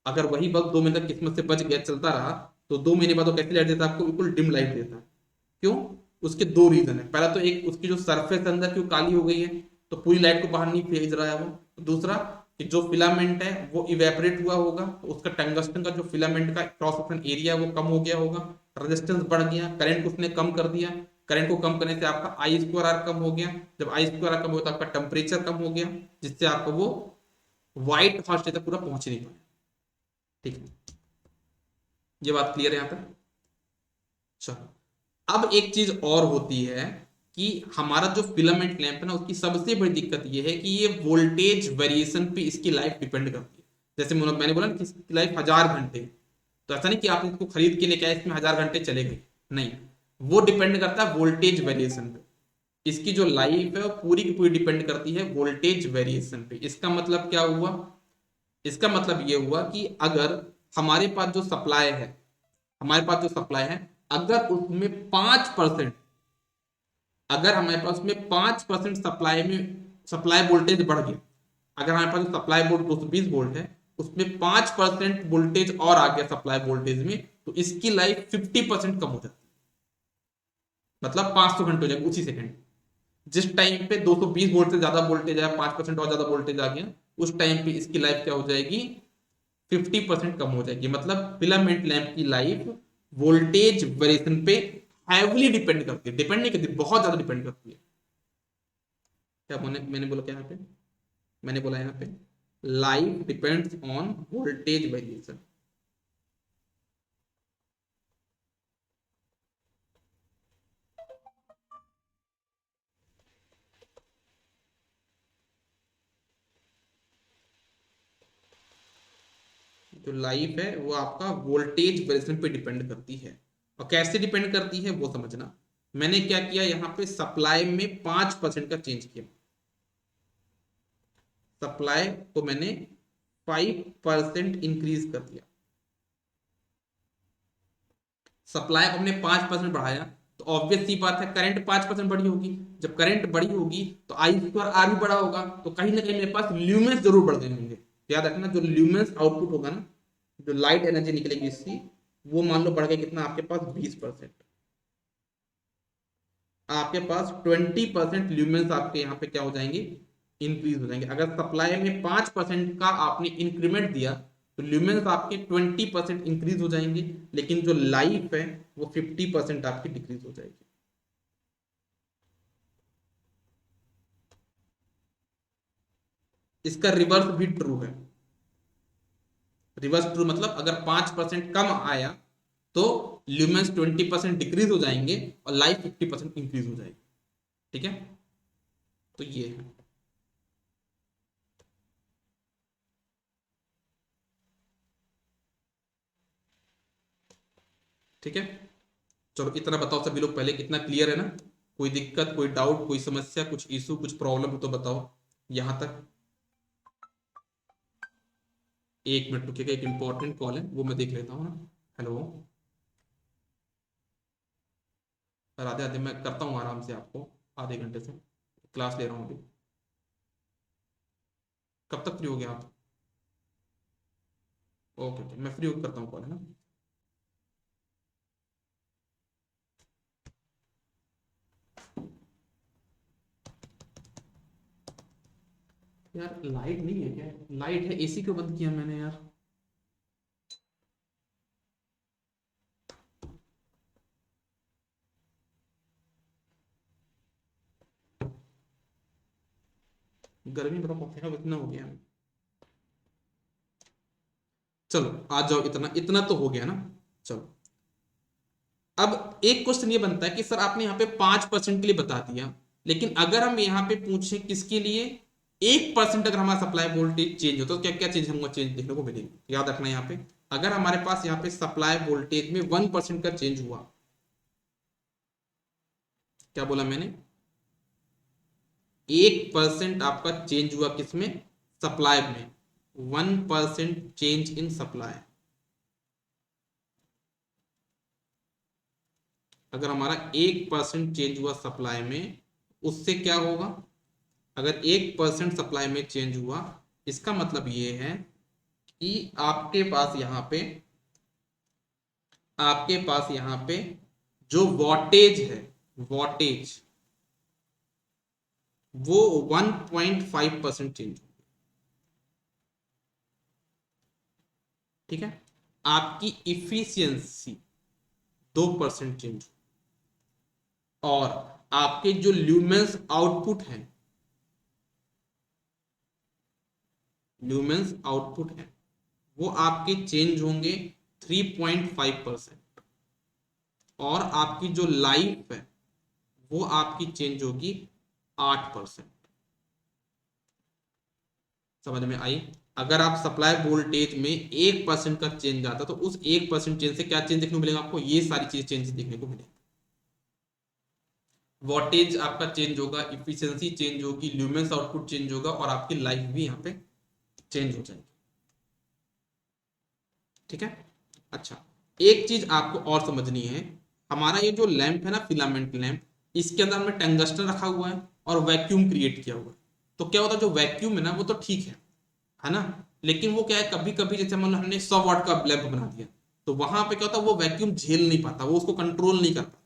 अगर वही बल्ब 2 महीने तक किस्मत से बच गया, चलता रहा, तो 2 महीने बाद वो कैसी लाइट देता है आपको, बिल्कुल डिम लाइट देता है। क्यों, उसके दो रीजन है। पहला तो एक उसकी जो सरफेस अंदर की काली हो गई है, तो पूरी लाइट को बाहर नहीं भेज रहा है वो। तो दूसरा, कि जो फिलामेंट है वो इवेपोरेट हुआ होगा, तो उसका टंगस्टन का जो फिलामेंट का क्रॉस सेक्शन एरिया वो कम हो गया होगा, रेजिस्टेंस बढ़ गया, करंट उसने कम कर दिया, करंट को कम करने से आपका आई स्क्वायर आर कम हो गया, जब आई स्क्वायर आर कम हो तो आपका टेम्परेचर कम हो गया, जिससे आपको वो व्हाइट हॉट स्टेज तक पूरा पहुंच नहीं पाया। ठीक है, ये बात क्लियर है यहाँ पर। चलो अब एक चीज और होती है कि हमारा जो फिलामेंट लैंप है ना, उसकी सबसे बड़ी दिक्कत ये है कि ये वोल्टेज वेरिएशन पे इसकी लाइफ डिपेंड करती है। जैसे मैंने बोला ना कि इसकी लाइफ 1000 घंटे, तो ऐसा नहीं कि आप इसको खरीद के लेके आए इसमें 1000 घंटे चले गए, नहीं, वो डिपेंड करता है वोल्टेज वेरिएशन पे। इसकी जो लाइफ है वो पूरी की पूरी डिपेंड करती है वोल्टेज वेरिएशन पे। इसका मतलब क्या हुआ, इसका मतलब ये हुआ कि अगर हमारे पास जो सप्लाई है, हमारे पास जो सप्लाई है, अगर उसमें 5%, अगर हमारे पास में 5% सप्लाई में सप्लाई वोल्टेज बढ़ गया, अगर हमारे पास सप्लाई वोल्ट 220 वोल्ट है, उसमें 5% वोल्टेज और आ गया सप्लाई वोल्टेज में, तो इसकी लाइफ 50% कम हो जाती है, मतलब 500 घंटे हो जाएगी उसी सेकंड। जिस टाइम पे 220 वोल्ट से ज्यादा वोल्टेज आया, 5% और ज्यादा वोल्टेज आ गया, उस टाइम पे इसकी लाइफ क्या हो जाएगी, 50% कम हो जाएगी। मतलब फिलामेंट लैंप की लाइफ वोल्टेज वेरिएशन पे हैवली डिपेंड करती है, डिपेंड नहीं करती, बहुत ज्यादा डिपेंड करती है। क्या मैंने बोला क्या यहाँ पे, मैंने बोला यहाँ पे life depends on voltage variation. जो लाइफ है वो आपका वोल्टेज वेरिएशन पे डिपेंड करती है। और कैसे डिपेंड करती है वो समझना। मैंने क्या किया, यहाँ पे सप्लाई में 5% का चेंज किया, सप्लाई को मैंने 5% इंक्रीज कर दिया। सप्लाई को हमने 5% बढ़ाया, तो ऑब्वियस सी बात है करंट 5% बढ़ी होगी। जब करंट बढ़ी होगी तो आई स्क्वायर आर भी बढ़ा होगा, तो कहीं ना कहीं मेरे पास ल्यूमेंस जरूर बढ़ गए होंगे। याद रखना, जो ल्यूमेंस आउटपुट होगा ना, जो लाइट एनर्जी निकलेगी इसकी, वो मान लो बढ़ गया कितना आपके पास, 20%। आपके पास 20% ल्यूमेंस आपके यहाँ पे क्या हो जाएंगे, इंक्रीज हो जाएंगे। अगर सप्लाई में 5% का आपने इंक्रीमेंट दिया, तो ल्यूमेंस आपके 20% इंक्रीज हो जाएंगे, लेकिन जो लाइफ है वो 50% आपकी डिक्रीज हो जाएगी। इसका रिवर्स भी ट्रू है। रिवर्स ट्रू मतलब अगर 5% कम आया तो ल्यूमेंस 20% डिक्रीज हो जाएंगे और लाइफ 50% इंक्रीज हो जाएगी। ठीक है, तो ये है। ठीक है, चलो इतना बताओ सभी लोग, पहले इतना क्लियर है ना? कोई दिक्कत, कोई डाउट, कोई समस्या, कुछ इशू, कुछ प्रॉब्लम हो तो बताओ यहां तक। 1 मिनट रुकिएगा, एक इंपॉर्टेंट कॉल है वो मैं देख लेता हूँ ना। हेलो, राधे राधे, मैं करता हूँ आराम से आपको आधे घंटे से, क्लास ले रहा हूँ अभी। कब तक फ्री हो गया आप? ओके ओके, मैं फ्री करता हूँ कॉल, है ना। यार लाइट नहीं है क्या? लाइट है, एसी क्यों बंद किया मैंने यार? गर्मी बड़ा पसीना इतना हो गया। चलो आ जाओ, इतना इतना तो हो गया ना। चलो अब एक क्वेश्चन ये बनता है कि सर आपने यहाँ पे 5% के लिए बता दिया, लेकिन अगर हम यहाँ पे पूछें किसके लिए, 1% अगर हमारा सप्लाई वोल्टेज चेंज होता है तो क्या क्या चीज हमको चेंज देखने को मिलेगी। याद रखना यहाँ पे, अगर हमारे पास यहाँ पे सप्लाई वोल्टेज में 1% का चेंज हुआ, क्या बोला मैंने, 1% आपका चेंज हुआ किसमें, सप्लाई में, 1% चेंज इन सप्लाई। अगर हमारा 1% चेंज हुआ सप्लाई में, उससे क्या होगा, अगर 1% सप्लाई में चेंज हुआ, इसका मतलब ये है कि आपके पास यहाँ पे जो वॉटेज है, वॉटेज वो 1.5% चेंज होगी। ठीक है, आपकी इफिशियंसी 2% चेंज, और आपके जो ल्यूमेंस आउटपुट है, ल्यूमेंस आउटपुट है वो आपके चेंज होंगे 3.5%, और आपकी जो लाइफ है वो आपकी चेंज होगी 8%। समझ में आई? अगर आप सप्लाई वोल्टेज में 1% का चेंज आता तो उस 1% चेंज से क्या चेंज देखने को मिलेगा आपको? ये सारी चीज चेंज देखने को मिलेगी। वोल्टेज आपका चेंज होगा, इफिशियंसी चेंज होगी, ल्यूमेंस आउटपुट चेंज होगा, और आपकी लाइफ भी यहाँ पे चेंज हो जाएगी। ठीक है, अच्छा, एक चीज आपको और समझनी है, हमारा ये जो लैंप है ना, फिलामेंट लैंप, इसके अंदर हमने टंगस्टन रखा हुआ है और वैक्यूम क्रिएट किया हुआ है। तो क्या होता है, जो वैक्यूम है ना वो तो ठीक है ना, लेकिन वो क्या है, कभी कभी जैसे मान लो हमने 100 वाट का लैंप बना दिया, तो वहां पे क्या होता है, वो वैक्यूम झेल नहीं पाता, वो उसको कंट्रोल नहीं कर पाता।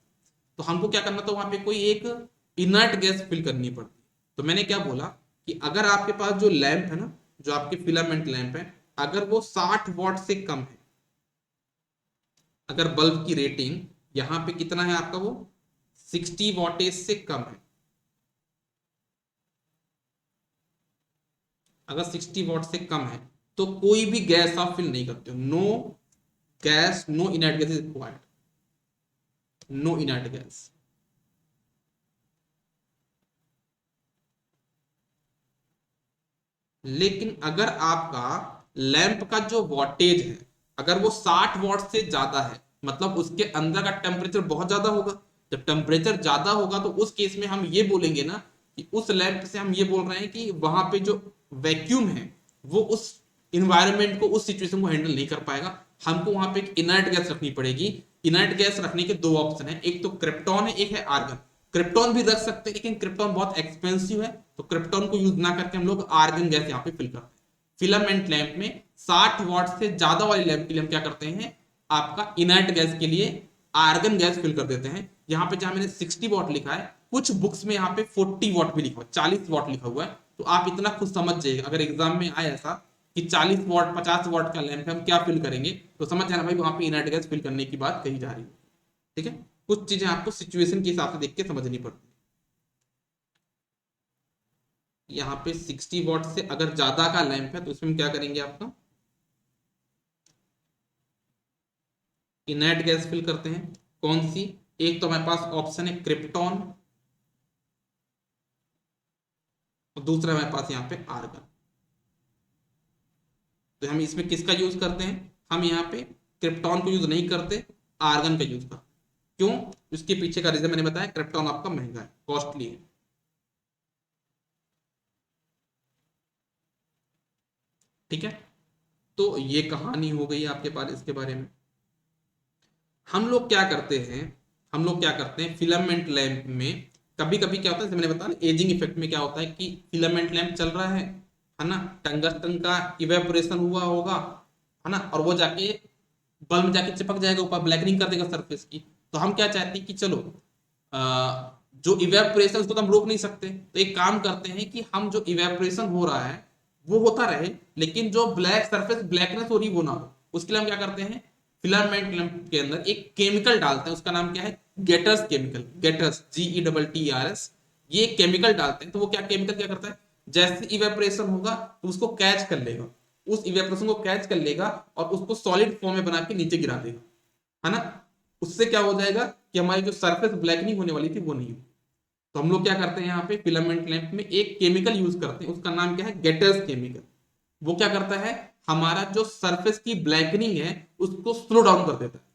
तो हमको क्या करना था, वहां पे कोई एक इनर्ट गैस फिल करनी पड़ती। तो मैंने क्या बोला कि अगर आपके पास जो लैंप है ना, जो आपके फिलामेंट लैंप है, अगर वो 60 वाट से कम है, अगर बल्ब की रेटिंग यहां पे कितना है आपका, वो 60 वाटेज से कम है, अगर 60 वाट से कम है, तो कोई भी गैस आप फिल नहीं करते हो। No gas, no inert gas is required, no inert gas. लेकिन अगर आपका लैंप का जो वॉटेज है, अगर वो 60 वाट से ज्यादा है, मतलब उसके अंदर का टेम्परेचर बहुत ज्यादा होगा। जब टेम्परेचर ज्यादा होगा तो उस केस में हम ये बोलेंगे ना कि उस लैंप से हम ये बोल रहे हैं कि वहां पे जो वैक्यूम है वो उस इन्वायरमेंट को, उस सिचुएशन को हैंडल नहीं कर पाएगा। हमको वहां पे एक इनर्ट गैस रखनी पड़ेगी। इनर्ट गैस रखने के दो ऑप्शन है, एक तो क्रिप्टॉन है, एक है आर्गन। क्रिप्टॉन भी रख सकते हैं, लेकिन क्रिप्टॉन बहुत एक्सपेंसिव है, तो क्रिप्टॉन को यूज ना करके हम लोग आर्गन गैस यहाँ पे फिल करते हैं। फिलामेंट लैंप में 60 वाट से ज्यादा वाले लैंप के लिए हम क्या करते हैं, आपका इनर्ट गैस के लिए आर्गन गैस फिल कर देते हैं। यहाँ पे जहां मैंने 60 वाट लिखा है, कुछ बुक्स में यहाँ पे 40 वाट भी लिखा हुआ है, 40 वाट लिखा हुआ है। तो आप इतना खुद समझ जाइए, अगर एग्जाम में आए ऐसा कि 40 वाट 50 वाट का लैंप है, हम क्या फिल करेंगे, तो समझ जाना भाई वहां पे इनर्ट गैस फिल करने की बात कही जा रही है। ठीक है, कुछ चीजें आपको सिचुएशन के हिसाब से देख के समझनी पड़ती है। यहाँ पे 60 वाट से अगर ज्यादा का लैंप है तो इसमें क्या करेंगे, आपका इनर्ट गैस फिल करते हैं। कौन सी? एक तो हमारे पास ऑप्शन है क्रिप्टॉन, और दूसरा हमारे पास यहाँ पे आर्गन। तो हम इसमें किसका यूज करते हैं, हम यहाँ पे क्रिप्टॉन को यूज नहीं करते, आर्गन का यूज करते। क्यों? इसके पीछे का रीजन मैंने बताया, क्रिप्टॉन आपका महंगा है, कॉस्टली है। ठीक है, तो ये कहानी हो गई आपके पास इसके बारे में। हम लोग क्या करते हैं, हम लोग क्या करते हैं फिलामेंट लैंप में, कभी कभी क्या होता है, जैसे मैंने बताया ना, एजिंग इफेक्ट में क्या होता है कि फिलामेंट लैंप चल रहा है ना, टंगस्टन का इवेपोरेशन हुआ होगा, है ना, और वो जाके बल्ब में जाके चिपक जाएगा ऊपर, ब्लैकनिंग कर देगा सरफेस की। तो हम क्या चाहते हैं कि चलो, जो इवेपोरेशन उसको तो हम रोक नहीं सकते, तो एक काम करते हैं कि हम जो इवेपोरेशन हो रहा है वो होता रहे, लेकिन जो ब्लैक सरफेस ब्लैकनेस हो रही वो ना हो। उसके लिए हम क्या करते हैं, फिलामेंट लैंप के अंदर एक केमिकल डालते हैं, उसका नाम क्या है, गेटर्स केमिकल, गेटर्स GETTERS। ये केमिकल डालते हैं, तो वो क्या केमिकल क्या करता है, जैसे इवेपोरेशन होगा तो उसको कैच कर लेगा, उस इवेपोरेशन को कैच कर लेगा और उसको सॉलिड फॉर्म में बना के नीचे गिरा देगा, है ना। उससे क्या हो जाएगा कि हमारी जो सरफेस ब्लैकनिंग होने वाली थी वो नहीं हो। तो हम लोग क्या करते हैं, यहाँ पे फिलामेंट लैंप में एक केमिकल यूज करते हैं, उसका नाम क्या है, गेटर्स केमिकल। वो क्या करता है, हमारा जो सरफेस की ब्लैकनिंग है उसको स्लो डाउन कर देता है।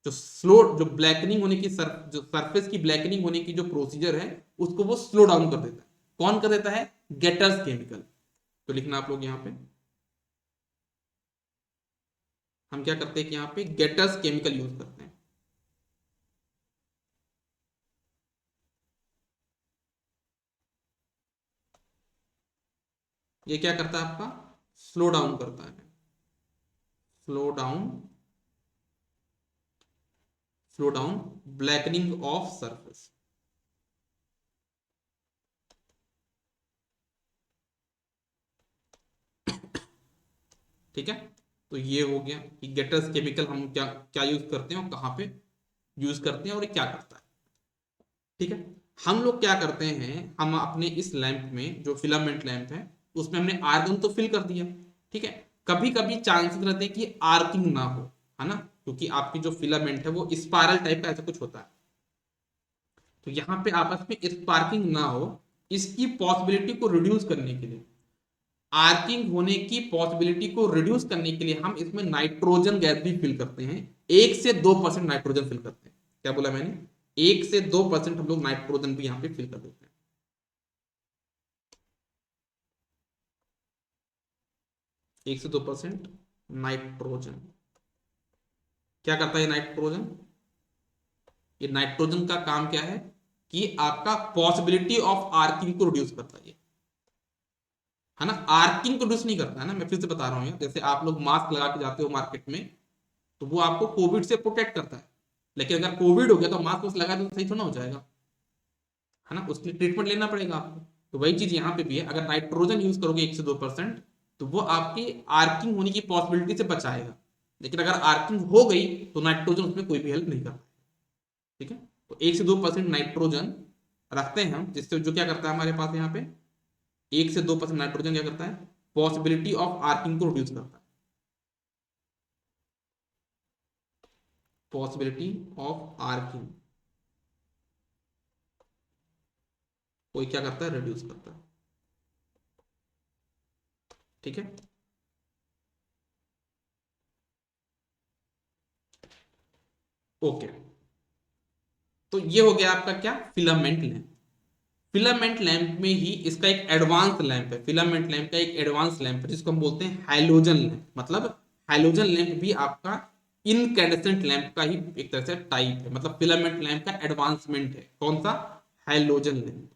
जो ब्लैकनिंग होने की जो सरफेस की ब्लैकनिंग होने की जो प्रोसीजर है उसको वो स्लो डाउन कर देता है। कौन कर देता है? Getters chemical. तो लिखना आप लोग यहाँ पे, हम क्या करते हैं कि यहाँ पे गेटर्स केमिकल यूज करते हैं। ये क्या करता है आपका, स्लो डाउन करता है, slow down, slow down blackening of surface. ठीक है, तो ये हो गया कि गेटर्स केमिकल हम क्या क्या यूज करते हैं और कहाँ पे यूज करते हैं और ये क्या करता है। ठीक है, हम लोग क्या करते हैं, हम अपने इस लैंप में जो फिलामेंट लैंप है उसमें हमने आर्गन तो फिल कर दिया। ठीक है, कभी कभी चांसेस रहते हैं कि आर्किंग ना हो, है ना, क्योंकि आपकी जो फिलामेंट है वो स्पायरल टाइप का ऐसा कुछ होता है। तो यहाँ पे आपस में स्पार्किंग ना हो, इसकी पॉसिबिलिटी को रिड्यूस करने के लिए, आर्किंग होने की पॉसिबिलिटी को रिड्यूस करने के लिए हम इसमें नाइट्रोजन गैस भी फिल करते हैं। 1 से 2% नाइट्रोजन फिल करते हैं। क्या बोला मैंने, 1 से 2% हम लोग नाइट्रोजन भी यहाँ पे फिल कर देते हैं। 1 से 2% नाइट्रोजन। क्या करता है नाइट्रोजन, ये नाइट्रोजन का काम क्या है कि आपका पॉसिबिलिटी ऑफ आर्किंग को रिड्यूस करता है ना, आर्किंग को रिड्यूस नहीं करता है ना। मैं फिर से बता रहा हूँ, जैसे आप लोग मास्क लगा के जाते हो मार्केट में, तो वो आपको कोविड से प्रोटेक्ट करता है, लेकिन अगर कोविड हो गया तो मास्क उस लगा तो सही थोड़ा हो जाएगा, है ना, उसके लिए ट्रीटमेंट लेना पड़ेगा आपको। तो वही चीज यहाँ पे भी है, अगर नाइट्रोजन यूज करोगे 1 से 2%, तो वो आपकी आर्किंग होने की पॉसिबिलिटी से बचाएगा। लेकिन अगर आर्किंग हो गई तो नाइट्रोजन उसमें कोई भी हेल्प नहीं करता। ठीक है, तो 1 से 2% नाइट्रोजन रखते हैं हम, जिससे जो क्या करता है हमारे पास यहाँ पे 1 से 2% नाइट्रोजन क्या करता है, पॉसिबिलिटी ऑफ आर्किंग को रिड्यूस करता है। पॉसिबिलिटी ऑफ आर्किंग कोई क्या करता है, रिड्यूस करता है। ठीक है, ओके। तो ये हो गया आपका क्या, फिलामेंट लैंप। फिलामेंट लैंप में ही इसका एक एडवांस लैंप है, फिलामेंट लैंप का एक एडवांस लैंप है जिसको हम बोलते हैं हैलोजन लैंप। मतलब हैलोजन लैंप भी आपका इनकैंडेसेंट लैंप का ही एक तरह से टाइप है, मतलब फिलामेंट लैंप का एडवांसमेंट है। कौन सा, हैलोजन लैंप।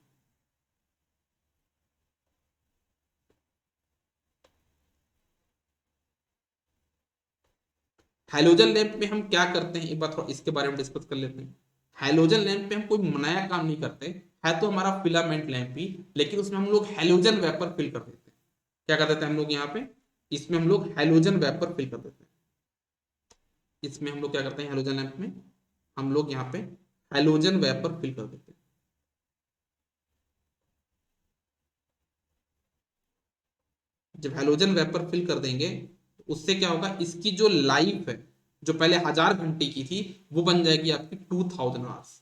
हैलोजन लैंप में हम क्या करते हैं, एक बार थोड़ा इसके बारे में डिस्कस कर लेते हैं। हैलोजन लैंप पे हम कोई नया काम नहीं करते, है तो हमारा फिलामेंट लैंप ही, लेकिन उसमें हम लोग हैलोजन वेपर फिल कर देते हैं। क्या कर देते हैं हम लोग यहाँ पे, इसमें हम लोग हैलोजन वेपर फिल कर देते हैं। इसमें हम लोग क्या करते हैं, हैलोजन लैंप में हम लोग यहाँ पे हैलोजन वेपर फिल कर देते हैं। जब हैलोजन वेपर फिल कर देंगे तो उससे क्या होगा, इसकी जो लाइफ है, जो पहले 1000 घंटे की थी, वो बन जाएगी आपकी 2000 आवर्स।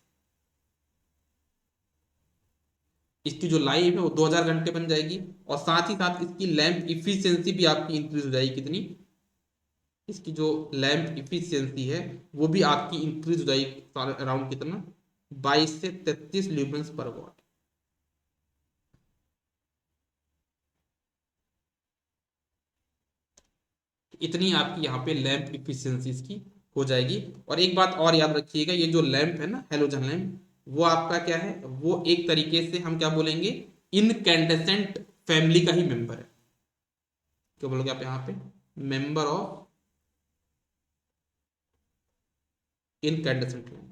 इसकी जो लाइफ है वो 2000 घंटे बन जाएगी, और साथ ही साथ इसकी लैंप इफिशियंसी भी आपकी इंक्रीज हो जाएगी। कितनी, इसकी जो लैंप इफिशियंसी है वो भी आपकी इंक्रीज हो जाएगी, अराउंड कितना, 22 से 33 ल्यूमेंस पर वॉट। इतनी आपकी यहाँ पे लैंप इफिशियंसी इसकी हो जाएगी। और एक बात और याद रखिएगा, ये जो लैंप है ना, हैलोजन लैंप, वो आपका क्या है, वो एक तरीके से हम क्या बोलेंगे, इनकैंडेसेंट फैमिली का ही मेंबर है। क्या बोलोगे आप यहाँ पे, मेंबर ऑफ इनकैंडेसेंट लैंप।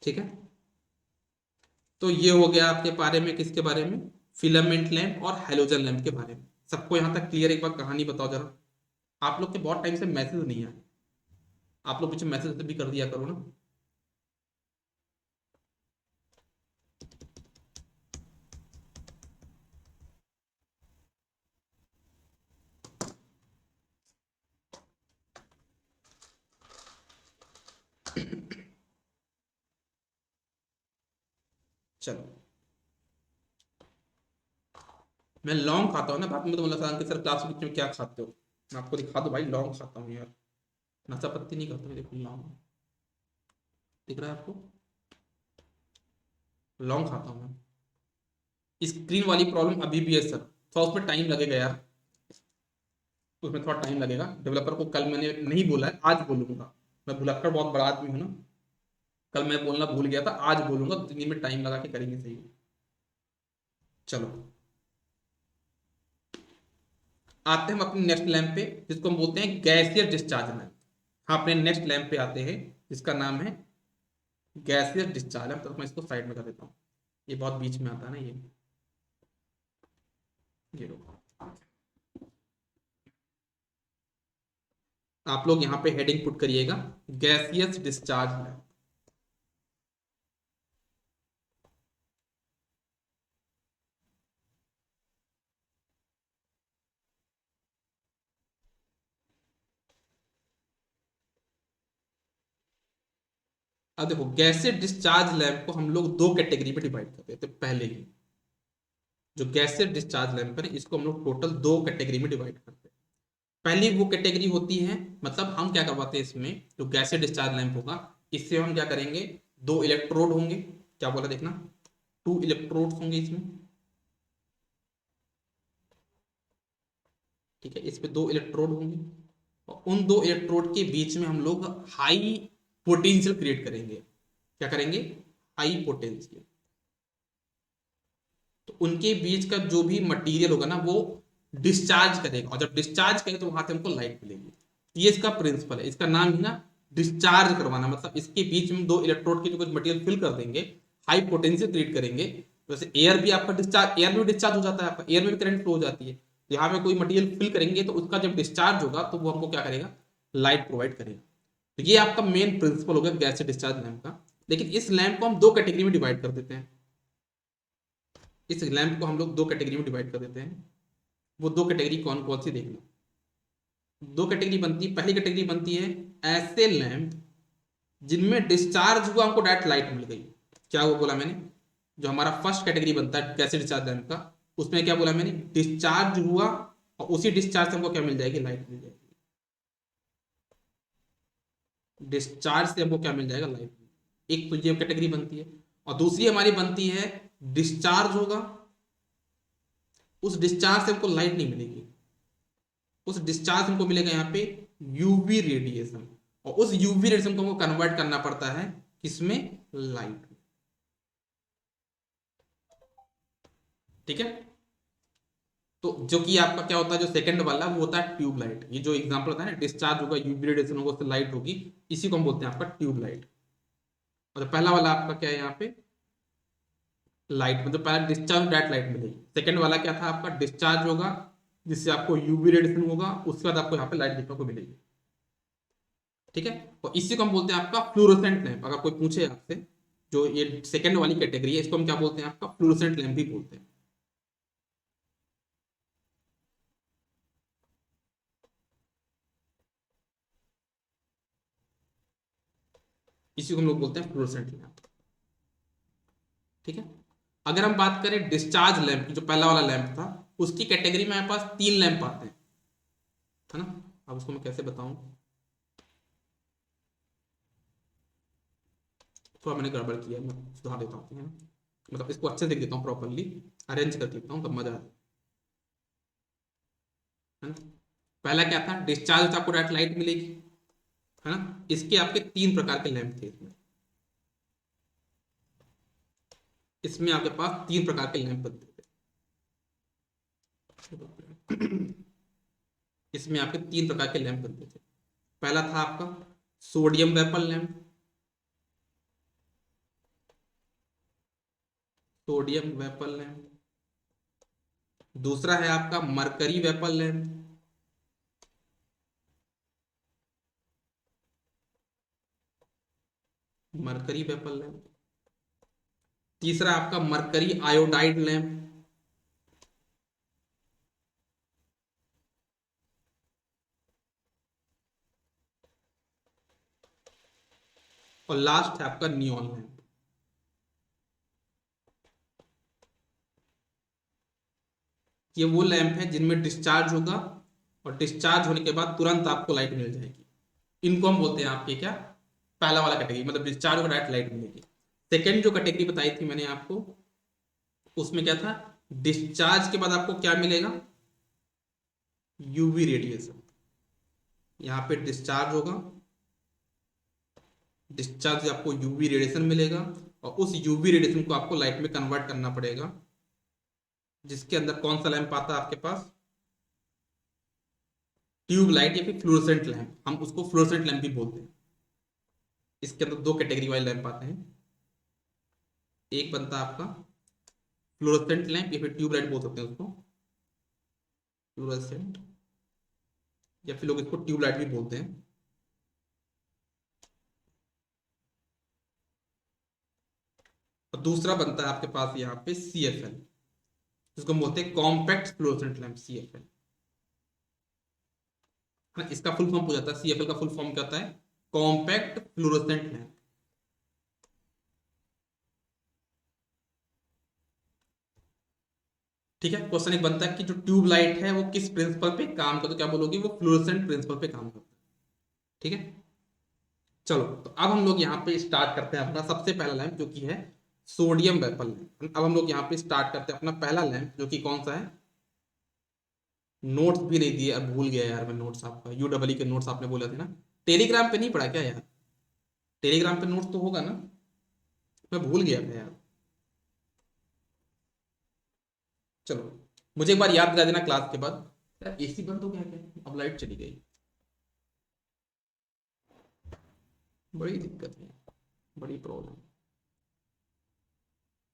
ठीक है, तो ये हो गया आपके बारे में, किसके बारे में, फिलामेंट लैंप और हैलोजन लैंप के बारे में। सबको यहाँ तक क्लियर, एक बार कहानी बताओ जरा। आप लोग के बहुत टाइम से मैसेज नहीं आए, आप लोग पीछे मैसेज भी कर दिया करो ना। चलो, मैं लौंग खाता हूँ ना, बाद में तो बोला था कि सर क्लास में क्या खाते हो, मैं आपको दिखा दो भाई, लौंग खाता हूँ यार, नशा पत्ती नहीं करता मैं, देखो लौंग दिख रहा है आपको, लौंग खाता हूँ मैं। स्क्रीन वाली प्रॉब्लम अभी भी है सर, थोड़ा उसमें टाइम लगेगा यार, उसमें थोड़ा टाइम लगेगा। डेवलपर को कल मैंने नहीं बोला है, आज बोलूंगा। मैं भुलक्कड़ बहुत बड़ा आदमी हूँ ना, कल मैं बोलना भूल गया था, आज बोलूंगा, 2 दिन में टाइम लगा के करेंगे सही। चलो आते हैं हम अपने नेक्स्ट लैंप पे, जिसको हम बोलते हैं गैसियस डिस्चार्ज लैंप। हाँ, अपने नेक्स्ट लैंप पे आते हैं जिसका नाम है गैसियस डिस्चार्ज लैंप। तो मैं इसको साइड में कर देता हूँ, ये बहुत बीच में आता है ना ये लो। आप लोग यहाँ पे हेडिंग पुट करिएगा, गैसियस डिस्चार्ज लैंप। अब देखो, गैसियस डिस्चार्ज लैंप को हम लोग दो कैटेगरी में डिवाइड करते थे पहले ही। जो गैसियस डिस्चार्ज लैंप है इसको हम लोग टोटल दो कैटेगरी में डिवाइड करते हैं। पहली वो कैटेगरी होती है, मतलब हम क्या करवाते हैं इसमें, जो गैसियस डिस्चार्ज लैंप होगा इससे हम क्या करेंगे, दो इलेक्ट्रोड होंगे। क्या बोला देखना, टू इलेक्ट्रोड्स होंगे इसमें। ठीक है, इस पे दो इलेक्ट्रोड होंगे और उन दो इलेक्ट्रोड के बीच में हम लोग हाई पोटेंशियल क्रिएट करेंगे। क्या करेंगे, हाई पोटेंशियल। तो उनके बीच का जो भी मटेरियल होगा ना वो डिस्चार्ज करेगा, और जब डिस्चार्ज करे तो वहां से हमको लाइट मिलेगी। ये इसका प्रिंसिपल है, इसका नाम ही ना डिस्चार्ज करवाना। मतलब इसके बीच में दो इलेक्ट्रोड के जो कुछ मटेरियल फिल कर देंगे, हाई पोटेंशियल क्रिएट करेंगे। वैसे एयर भी आपका डिस्चार्ज, एयर में भी डिस्चार्ज हो जाता है आपका, एयर में भी करंट फ्लो हो जाती है। यहाँ पे कोई मटेरियल फिल करेंगे तो उसका जब डिस्चार्ज होगा तो वो हमको क्या करेगा, लाइट प्रोवाइड करेगा। तो ये आपका मेन प्रिंसिपल हो गया गैस डिस्चार्ज लैंप का। लेकिन इस लैंप को हम दो कैटेगरी में डिवाइड कर देते हैं। इस लैंप को हम लोग दो कैटेगरी में डिवाइड कर देते हैं। वो दो कैटेगरी कौन कौन सी देख लो। दो कैटेगरी बनती है, पहली कैटेगरी बनती है ऐसे लैंप जिनमें डिस्चार्ज हुआ, हमको डायरेक्ट लाइट मिल गई। क्या वो बोला मैंने, जो हमारा फर्स्ट कैटेगरी बनता है गैस डिस्चार्ज लैंप का, उसमें क्या बोला मैंने, डिस्चार्ज हुआ और उसी डिस्चार्ज से हमको क्या मिल जाएगी, लाइट मिल जाएगी। डिस्चार्ज से हमको क्या मिल जाएगा, लाइट। एक तो ये कैटेगरी बनती है। और दूसरी हमारी बनती है डिस्चार्ज होगा, उस डिस्चार्ज से हमको लाइट नहीं मिलेगी, उस डिस्चार्ज हमको मिलेगा यहाँ पे यूवी रेडिएशन। और उस यूवी रेडिएशन को हमको कन्वर्ट करना पड़ता है किसमें, लाइट। ठीक है, तो जो कि आपका क्या होता है, जो सेकंड वाला वो होता है ट्यूब लाइट। ये जो एग्जांपल होता है ना, डिस्चार्ज होगा, यूवी रेडिएशन होगा, उससे लाइट होगी, इसी को हम बोलते हैं आपका ट्यूब लाइट। और तो पहला वाला आपका क्या है यहाँ पे, लाइट, मतलब पहला डिस्चार्ज डायरेक्ट लाइट मिलेगी। सेकंड वाला क्या था आपका, डिस्चार्ज होगा जिससे आपको यूवी रेडिएशन होगा, उसके बाद आपको यहाँ पे लाइट देखने को मिलेगी। ठीक है, और इसी को हम बोलते हैं आपका फ्लोरोसेंट लैंप। अगर कोई पूछे आपसे, जो ये सेकंड वाली कैटेगरी है, इसको हम क्या बोलते हैं, आपका फ्लोरोसेंट लैंप भी बोलते हैं। इसी को हम लोग बोलते हैं फ्लोरोसेंट लैंप। ठीक है, अगर हम बात करें डिस्चार्ज लैंप की, जो पहला वाला लैंप था, उसकी कैटेगरी में हमारे पास तीन लैंप आते हैं, है ना। अब उसको मैं कैसे बताऊं, थोड़ा मैंने गड़बड़ किया, मैं सुधार देता हूँ, है ना। मतलब इसको अच्छे से लिख देता हूँ, प्रॉपरली अरेंज कर देता हूँ, तब मजा आता है ना। पहला क्या था, डिस्चार्ज था, आपको डायरेक्ट लाइट मिलेगी, है ना। इसके आपके तीन प्रकार के लैंप थे इसमें। इसमें आपके पास तीन प्रकार के लैंप बनते थे। इसमें आपके तीन प्रकार के लैंप बनते थे। पहला था आपका sodium vapour lamp, sodium vapour lamp. दूसरा है आपका mercury vapour lamp, mercury vapour lamp. तीसरा आपका मरकरी आयोडाइड लैंप। और लास्ट है आपका नियॉन लैंप। ये वो लैंप है जिनमें डिस्चार्ज होगा और डिस्चार्ज होने के बाद तुरंत आपको लाइट मिल जाएगी। इनको हम बोलते हैं आपके क्या, पहला वाला कैटेगरी, मतलब डिस्चार्ज होगा डायरेक्ट लाइट मिलेगी। सेकेंड जो कैटेगरी बताई थी मैंने आपको, उसमें क्या था, डिस्चार्ज के बाद आपको क्या मिलेगा, यूवी रेडिएशन। यहाँ पे डिस्चार्ज होगा, डिस्चार्ज से आपको यूवी रेडिएशन मिलेगा और उस यूवी रेडिएशन को आपको लाइट में कन्वर्ट करना पड़ेगा। जिसके अंदर कौन सा लैंप आता है आपके पास, ट्यूब लाइट या फिर फ्लोरोसेंट लैंप, हम उसको फ्लोरोसेंट लैंप भी बोलते हैं। इसके अंदर दो कैटेगरी वाले लैंप आते हैं, एक बनता है आपका फ्लोरोसेंट लैंप या फिर ट्यूब लाइट बोल सकते हैं उसको, फ्लोरोसेंट, या फिर लोग इसको ट्यूब लाइट भी बोलते हैं। और दूसरा बनता है आपके पास यहाँ पे CFL, जिसको हम बोलते हैं कॉम्पैक्ट फ्लोरोसेंट लैंप, CFL है ना। इसका फुल फॉर्म हो जाता है, CFL का फुल फॉर्म क्या होता है, कॉम्पैक्ट फ्लोरोसेंट लैंप। ठीक है, क्वेश्चन एक बनता है कि जो ट्यूब लाइट है वो किस प्रिंसिपल पे काम करता है, तो क्या बोलोगे, वो फ्लोरोसेंट प्रिंसिपल पे काम करता है। ठीक है, चलो तो अब हम लोग यहाँ पे स्टार्ट करते हैं अपना सबसे पहला लैंप, जो कि है सोडियम वेपल लैंप। अब हम लोग यहाँ पे स्टार्ट करते हैं अपना पहला लैंप, जो कि कौन सा है, नोट्स भी नहीं दिए, अब भूल गया यार मैं नोट्स, आपका UEE के नोट्स आपने बोला थे ना, टेलीग्राम पे नहीं पढ़ा क्या यार, टेलीग्राम पे नोट्स तो होगा ना, मैं भूल गया था यार। चलो मुझे एक बार याद दिला देना क्लास के बाद। यार AC बंद हो गया क्या, अब लाइट चली गई, बड़ी दिक्कत है, बड़ी प्रॉब्लम।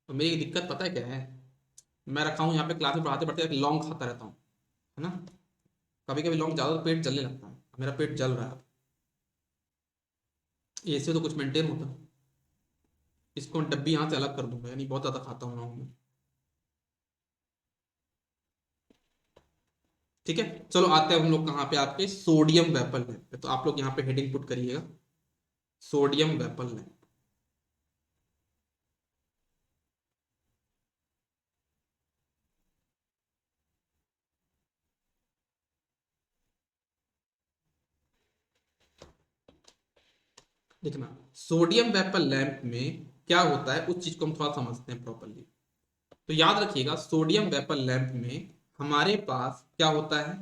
तो मेरी दिक्कत पता है क्या है, मैं रखा हूँ यहाँ पे क्लास में पढ़ाते पढ़ते लौंग खाता रहता हूँ, है ना, कभी कभी लौंग ज़्यादा तो पेट जलने लगता है, मेरा पेट जल रहा है, ऐसे तो कुछ मेंटेन होता। इसको मैं डब्बी यहाँ से अलग कर दूंगा, यानी बहुत ज़्यादा खाता हूँ लौंग में। ठीक है, चलो आते हैं हम लोग कहाँ पे, आपके सोडियम वेपल लैंप पे। तो आप लोग यहाँ पे हेडिंग पुट करिएगा, सोडियम वेपल लैंप। देखना, सोडियम वेपल लैंप में क्या होता है, उस चीज को हम थोड़ा समझते हैं प्रॉपरली। तो याद रखिएगा, सोडियम वेपल लैंप में हमारे पास क्या होता है,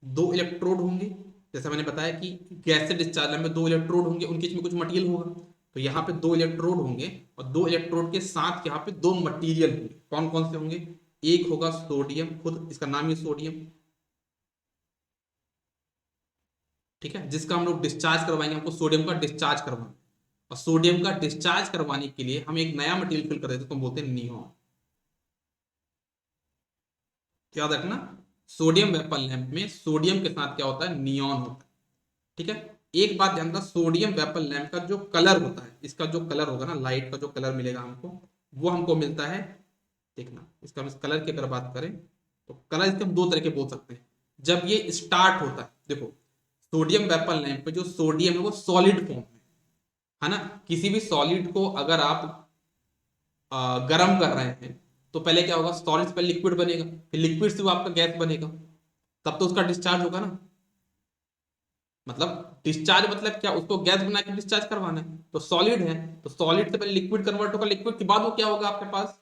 दो इलेक्ट्रोड होंगे। जैसा मैंने बताया कि गैस से डिस्चार्ज लैंप में दो इलेक्ट्रोड होंगे, उनके बीच में कुछ मटेरियल होगा। तो यहाँ पे दो इलेक्ट्रोड होंगे, और दो इलेक्ट्रोड के साथ यहाँ पे दो मटेरियल होंगे। कौन कौन से होंगे, एक होगा सोडियम, खुद इसका नाम ही सोडियम। ठीक है, जिसका हम लोग डिस्चार्ज करवाएंगे, हमको सोडियम का डिस्चार्ज करवाना, और सोडियम का डिस्चार्ज करवाने के लिए हम एक नया मटेरियल फिल कर देते हैं, तो हम बोलते हैं नियॉन। याद रखना, सोडियम वेपल लैंप में सोडियम के साथ क्या होता है, नियॉन होता है। ठीक है, एक बात ध्यान रखना, सोडियम वेपल लैंप का जो कलर होता है, इसका जो कलर होगा ना, लाइट का जो कलर मिलेगा हमको, वो हमको मिलता है, देखना इसका हम इस कलर की अगर बात करें, तो कलर इसके हम दो तरह के बोल सकते हैं। जब ये स्टार्ट होता है, देखो सोडियम वेपल लैंप पे जो सोडियम है वो सॉलिड फॉर्म है ना। किसी भी सॉलिड को अगर आप गर्म कर रहे हैं, तो पहले क्या होगा, सॉलिड से पहले लिक्विड बनेगा, फिर लिक्विड से वो आपका गैस बनेगा, तब तो उसका डिस्चार्ज होगा ना। मतलब डिस्चार्ज मतलब क्या, उसको गैस बना के डिस्चार्ज करवाना है, तो सॉलिड है, तो सॉलिड से पहले लिक्विड कन्वर्ट होगा, लिक्विड के बाद वो क्या होगा आपके पास,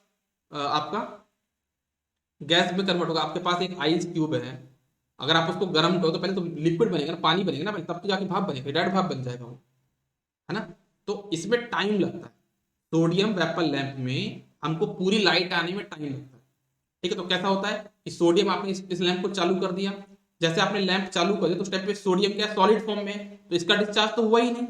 आपका गैस में कन्वर्ट होगा। आपके पास एक आइस क्यूब है, अगर आप उसको गर्म करो तो पहले तो लिक्विड बनेगा ना, पानी बनेगा ना पहले, तब तो जाके भाप बनेगा, डायरेक्ट भाप बन जाएगा वो, है ना। तो इसमें टाइम लगता है, सोडियम वेपल लैंप में हमको पूरी लाइट आने में टाइम लगता है। ठीक है, तो कैसा होता है कि सोडियम आपने इस लैंप को चालू कर दिया, जैसे आपने लैंप चालू कर दिया तो उस टाइम पे सोडियम क्या सॉलिड फॉर्म में है, तो इसका डिस्चार्ज तो हुआ ही नहीं,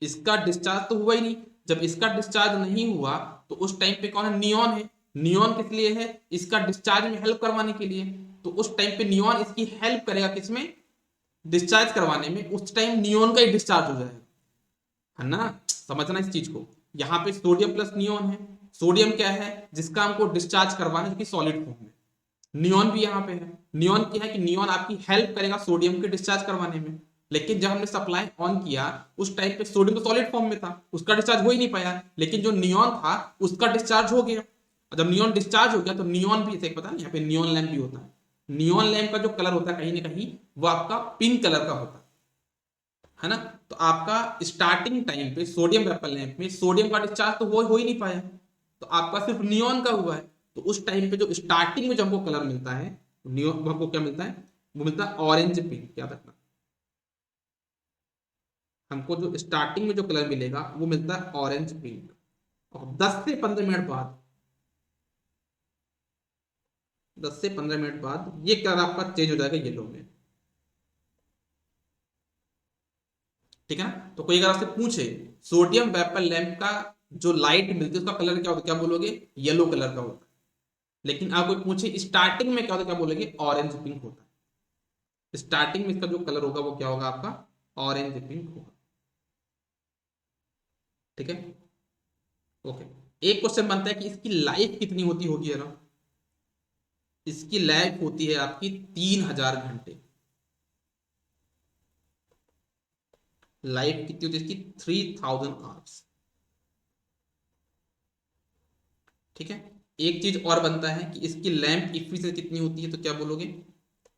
इसका डिस्चार्ज तो हुआ ही नहीं। जब इसका डिस्चार्ज नहीं हुआ, तो उस टाइम पे कौन है, नियॉन है। नियॉन किस लिए है, इसका डिस्चार्ज में हेल्प करवाने के लिए। तो उस टाइम पे नियॉन इसकी हेल्प करेगा किसमें, डिस्चार्ज करवाने में, उस टाइम नियॉन का ही डिस्चार्ज हो जाएगा, है ना। समझना इस चीज को, यहाँ पे सोडियम प्लस नियॉन है। सोडियम क्या है, जिसका हमको डिस्चार्ज करवाना है, जो कि सॉलिड फॉर्म में। नियॉन भी यहाँ पे है, नियॉन क्या है कि नियॉन आपकी हेल्प करेगा सोडियम के डिस्चार्ज करवाने में। लेकिन जब हमने सप्लाई ऑन किया, उस टाइम पे सोडियम तो सॉलिड फॉर्म में था, उसका डिस्चार्ज हो ही नहीं पाया, लेकिन जो नियॉन था उसका डिस्चार्ज हो गया। और जब नियॉन डिस्चार्ज हो गया, तो नियॉन भी, पता है यहाँ पे नियॉन लैंप भी होता है, नियॉन लैंप का जो कलर होता है कहीं ना कहीं वो आपका पिंक कलर का होता है ना। तो आपका स्टार्टिंग टाइम पे सोडियम वेपल लैंप में सोडियम का डिस्चार्ज तो हो ही नहीं पाया, तो आपका सिर्फ नियॉन का हुआ है। तो उस टाइम पे जो स्टार्टिंग में जब हमको कलर मिलता है, नियॉन हमको क्या मिलता है, वो मिलता है ऑरेंज पिंक, याद रखना। हमको जो स्टार्टिंग में जो कलर मिलेगा वो मिलता है ऑरेंज पिंक, और 10 से 15 मिनट बाद 10 से 15 मिनट बाद ये कलर आपका चेंज हो जाएगा येलो में। ठीक है ना। तो कोई अगर आपसे पूछे सोडियम वेपर लैंप का जो लाइट मिलती है उसका कलर क्या होता है, क्या बोलोगे? येलो कलर का होता है। लेकिन आप कोई पूछे स्टार्टिंग में क्या होता है, क्या बोलेंगे? ऑरेंज पिंक होता है। स्टार्टिंग में इसका जो कलर होगा वो क्या होगा आपका? ऑरेंज पिंक होगा। ठीक है। ओके। एक क्वेश्चन बनता है कि इसकी लाइफ कितनी होती होगी, है ना। इसकी लाइफ होती है आपकी 3000 घंटे। लाइफ कितनी होती है इसकी? 3000 आवर्स। ठीक है। एक चीज और बनता है कि इसकी लैंप इफिशियंसी कितनी होती है, तो क्या बोलोगे?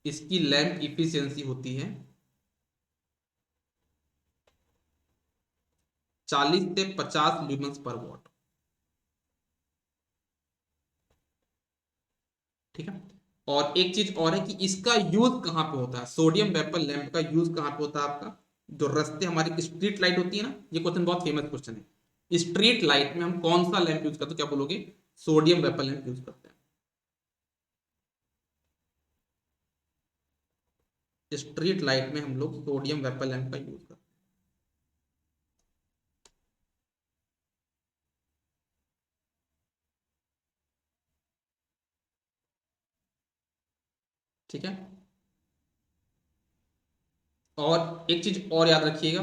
इसकी लैंप इफिशियंसी होती है 40 से 50 ल्यूमेंस पर वॉट। ठीक है। और एक चीज और है कि इसका यूज कहां पे होता है, सोडियम वेपर लैंप का यूज कहां पे होता है आपका? जो रास्ते हमारी स्ट्रीट लाइट होती है ना, ये क्वेश्चन बहुत फेमस क्वेश्चन है। स्ट्रीट लाइट में हम कौन सा लैंप यूज करते हैं, क्या बोलोगे? सोडियम वेपर लैंप यूज करते हैं। स्ट्रीट लाइट में हम लोग सोडियम वेपर लैंप का यूज करते हैं। ठीक है। और एक चीज और याद रखिएगा,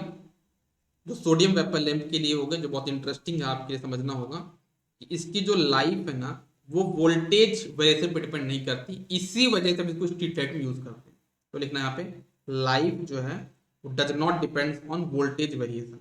जो सोडियम वेपर लैंप के लिए होगा, जो बहुत इंटरेस्टिंग है आपके लिए समझना होगा, कि इसकी जो लाइफ है ना, वो वोल्टेज वजह से डिपेंड नहीं करती। इसी वजह से हम इसको स्ट्रीट लाइट में यूज करते हैं। तो लिखना यहाँ पे, लाइफ जो है वो does not depend on voltage variation.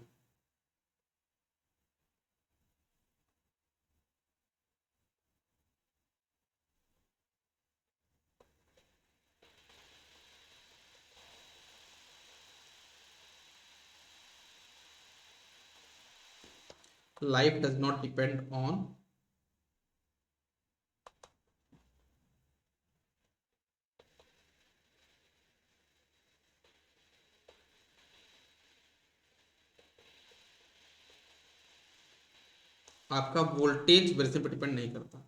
Life does not depend on आपका वोल्टेज वेरिएशन पर डिपेंड नहीं करता।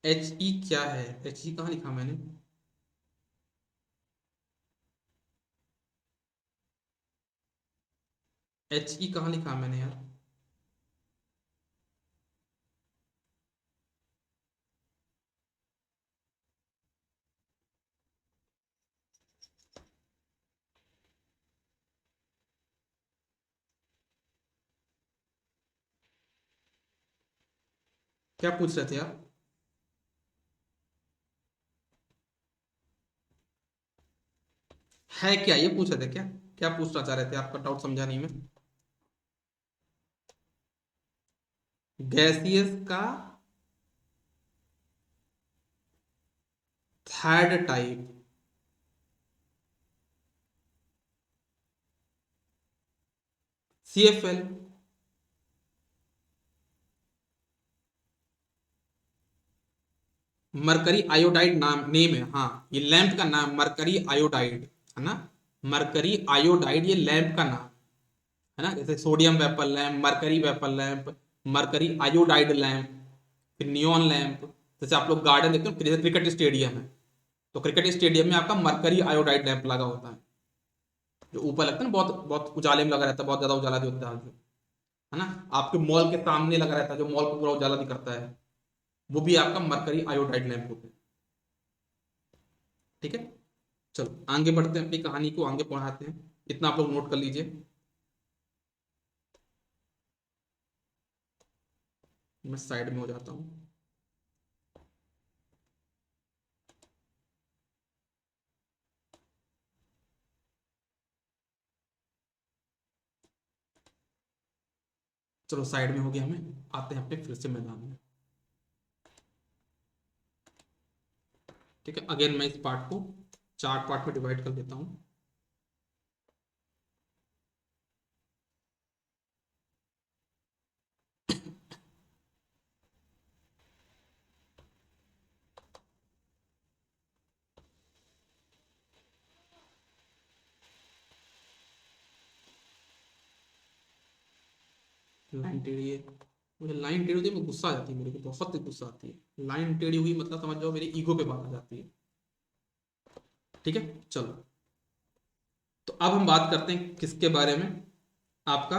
एच ई क्या है? एच ई कहाँ लिखा मैंने? एच ई कहाँ लिखा मैंने यार? क्या पूछ रहे थे आप? है क्या, ये पूछ रहे थे क्या? क्या पूछना चाह रहे थे? आपका डाउट समझा नहीं मैं। गैसियस का third type? CFL। Mercury iodide नाम नेम है, हाँ। ये लैंप का नाम मरकरी आयोडाइड है ना। मरकरी आयोडाइड ये लैंप का नाम है ना। जैसे sodium vapour lamp, mercury vapour lamp, mercury iodide lamp, फिर नियॉन लैंप। जैसे आप लोग गार्डन देखते हो, जैसे क्रिकेट स्टेडियम है, तो क्रिकेट स्टेडियम में आपका मरकरी आयोडाइड लैंप लगा होता है, जो ऊपर लगता है ना, बहुत बहुत उजाले में लगा रहता है, बहुत ज्यादा उजाला देता है जो, है ना। आपके मॉल के सामने लगा रहता है, जो मॉल को पूरा उजाला दिखता है, वो भी आपका मरकरी आयोडाइड लैंप होता है। ठीक है। चलो आगे बढ़ते हैं, अपनी कहानी को आगे पढ़ाते हैं। इतना आप लोग नोट कर लीजिए। मैं साइड में हो जाता हूँ। चलो साइड में हो गया, हमें आते हैं अपने फिर से मैदान में। ठीक है। अगेन मैं इस पार्ट को 4 पार्ट में डिवाइड कर देता हूँ। लाइन टेढ़ी है, मुझे लाइन टेढ़ी होती है, मुझे गुस्सा आ जाती है, मेरे को बहुत गुस्सा आती है। लाइन टेढ़ी हुई मतलब समझ जाओ मेरी ईगो पे बात आ जाती है। ठीक है, चलो। तो अब हम बात करते हैं किसके बारे में, आपका,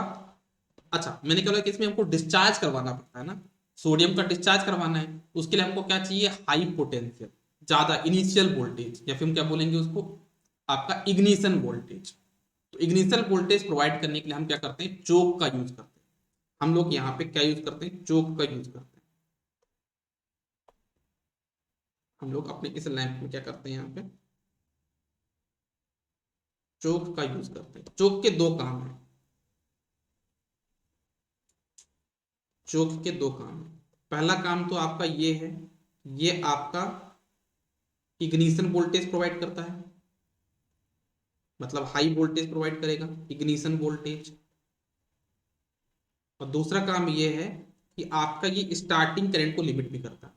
अच्छा मैंने क्या बोला कि इसमें हमको डिस्चार्ज करवाना पड़ता है ना, सोडियम का डिस्चार्ज करवाना है, उसके लिए हमको क्या चाहिए, हाई पोटेंशियल, ज्यादा इनिशियल वोल्टेज, या फिर हम क्या बोलेंगे उसको, आपका इग्निशन वोल्टेज। तो इग्निशन वोल्टेज प्रोवाइड करने के लिए हम क्या करते हैं, चोक का यूज करते हैं। हम लोग यहाँ पे क्या यूज करते हैं, चोक का यूज करते हैं। हम लोग अपने इस लैंप में क्या करते हैं, यहाँ पे चोक का यूज करते हैं। चोक के दो काम है, चोक के दो काम है। पहला काम तो आपका ये है, ये आपका इग्निशन वोल्टेज प्रोवाइड करता है, मतलब हाई वोल्टेज प्रोवाइड करेगा, इग्निशन वोल्टेज। और दूसरा काम ये है कि आपका ये स्टार्टिंग करंट को लिमिट भी करता है।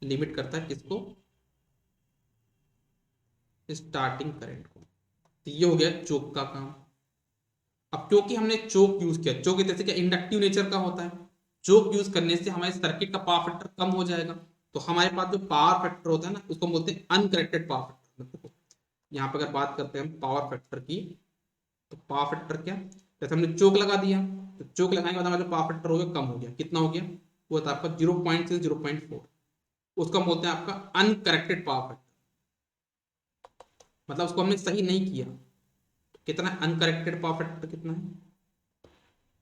लिमिट करता है किसको, स्टार्टिंग करंट को। तो ये हो गया चोक का काम। अब क्योंकि हमने चोक यूज किया, चोक जैसे कि इंडक्टिव नेचर का होता है, चोक यूज करने से हमारे सर्किट का पावर फैक्टर कम हो जाएगा। तो हमारे पास जो पावर फैक्टर होता है ना, उसको बोलते हैं अनकरेक्टेड पावर फैक्टर। यहाँ पर अगर बात करते हैं हम पावर फैक्टर की, तो पावर फैक्टर क्या, जैसे हमने चोक लगा दिया, तो चोक लगाने के बाद हमारा जो पावर फैक्टर हो गया कम हो गया, कितना हो गया, वो था आपका 0.6 0.4। उसको हम बोलते हैं आपका अनकरेक्टेड पावर फैक्टर, मतलब उसको हमने सही नहीं किया। कितना अनकरेक्टेड पावर फैक्टर कितना है,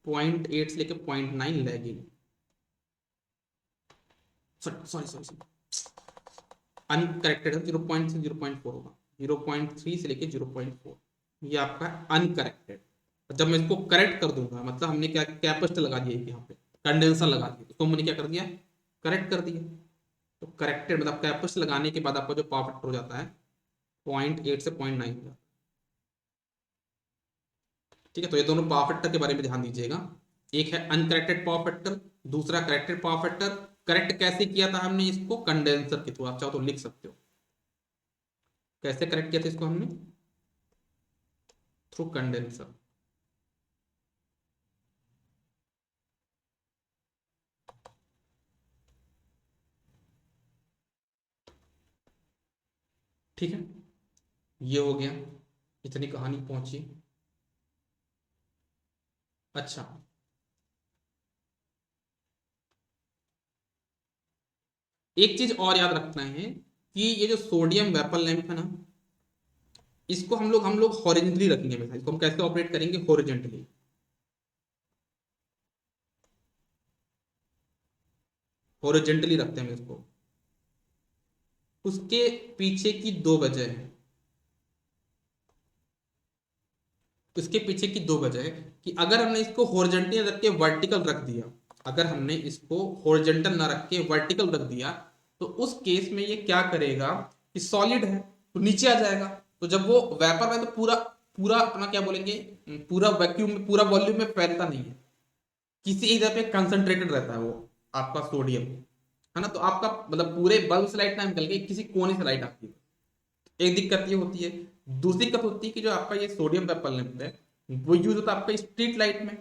0.8 से लेकर 0.9 lagging, sorry sorry sorry, uncorrected है 0.6 0.4 होगा, 0.3 से लेकर 0.4, ये आपका अनकरेक्टेड। जब मैं इसको करेक्ट कर दूंगा, मतलब हमने क्या कैपेसिटर लगा दिया यहाँ पे, कंडेंसर लगा दिया, तो हमने क्या कर दिया, करेक्ट कर दिया। तो करेक्टेड मतलब कैपेसिटर लगाने के बाद आपका जो पावर फैक्टर हो जाता है 0.8 से 0.9 हो जाता है। ठीक है, तो ये दोनों पावर फैक्टर के बारे में ध्यान दीजिएगा। एक है अनकरेक्टेड पावर फैक्टर, दूसरा करेक्टेड पावर फैक्टर। करेक्ट कैसे किया था हमने इसको, कंडेंसर के थ्रू, आप चाहो तो लिख सकते हो कैसे करेक्ट किया था इसको हमने, थ्रू कंडेंसर। ठीक है, ये हो गया, इतनी कहानी पहुंची। अच्छा, एक चीज और याद रखना है कि ये जो सोडियम वेपर लैंप है ना, इसको हम लोग हॉरिजेंटली रखेंगे हमेशा। इसको हम कैसे ऑपरेट करेंगे, हॉरिजेंटली। हॉरिजेंटली रखते हैं हम इसको। उसके पीछे की दो वजह है, उसके पीछे की दो वजह है कि अगर हमने इसको हॉरिजेंटली रख के वर्टिकल रख दिया, अगर हमने इसको हॉरिजेंटल ना रख के वर्टिकल रख दिया, तो उस केस में ये क्या करेगा कि सॉलिड है तो नीचे आ जाएगा। तो जब वो वेपर है तो पूरा पूरा अपना क्या बोलेंगे, पूरा वैक्यूम में, पूरा वॉल्यूम में फैलता नहीं है, किसी एक जगह पे कंसंट्रेटेड रहता है वो आपका सोडियम, है ना। तो आपका मतलब पूरे बल्ब से लाइट ना निकल के किसी कोने से लाइट आती है, एक दिक्कत ये होती है। दूसरी दिक्कत होती है कि जो आपका ये सोडियम वेपर लैंप है, वो यूज होता है आपका स्ट्रीट लाइट में।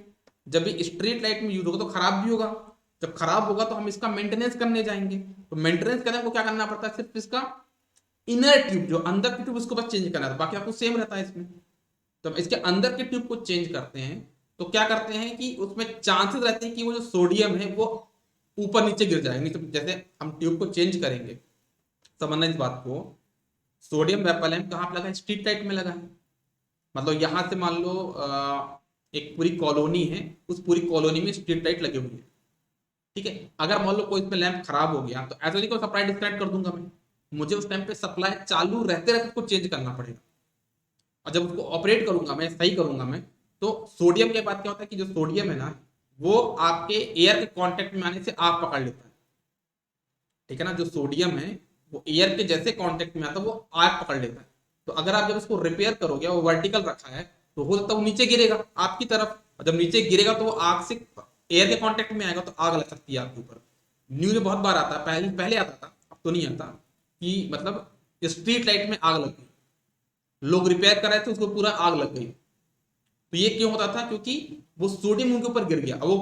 जब ये स्ट्रीट लाइट में यूज होगा तो खराब भी होगा। जब खराब होगा तो हम इसका मेंटेनेंस करने जाएंगे, तो मेंटेनेंस करने को क्या करना पड़ता है, सिर्फ इसका इनर ट्यूब, जो अंदर की ट्यूब, उसको बस चेंज करना है, बाकी आपको सेम रहता है इसमें। तो इसके अंदर के ट्यूब को चेंज करते हैं, तो क्या करते हैं कि उसमें चांसेस रहते हैं कि वो जो सोडियम है वो ऊपर नीचे गिर जाएगा। नहीं तो जैसे हम ट्यूब को चेंज करेंगे, समझना इस बात को, सोडियम वेपर लैंप कहाँ पे लगा है, स्ट्रीट लाइट में लगा है। मतलब यहां से मान लो एक पूरी कॉलोनी है, उस पूरी कॉलोनी में स्ट्रीट लाइट लगी हुई है। ठीक है, अगर मान लो कोई इसमें लैंप खराब हो गया, तो ऐसा नहीं कोई सप्लाई डिस्कनेक्ट कर दूंगा मैं, मुझे उस टाइम पे सप्लाई चालू रहते रहते उसको चेंज करना पड़ेगा। और जब उसको ऑपरेट करूंगा मैं, सही करूंगा मैं, तो सोडियम के बाद क्या होता है कि जो सोडियम है ना, वो आपके एयर के कांटेक्ट में आने से आग पकड़ लेता है। ठीक है ना, जो सोडियम है वो एयर के जैसे कांटेक्ट में आता है वो आग पकड़ लेता है। तो अगर आप जब इसको रिपेयर करोगे, वो वर्टिकल रखा है, तो हो सकता है वो नीचे गिरेगा आपकी तरफ, और जब नीचे गिरेगा तो वो आग से एयर के कांटेक्ट में आएगा, तो आग लग सकती है आपके ऊपर। न्यूज में बहुत बार आता है, पहले पहले आता था, अब तो नहीं आता, कि मतलब स्ट्रीट लाइट में आग लगी, लोग रिपेयर कर रहे थे, उसको पूरा आग लग गई। तो ये क्यों होता था? क्योंकि वो सोडियम उनके ऊपर गिर गया। अब वो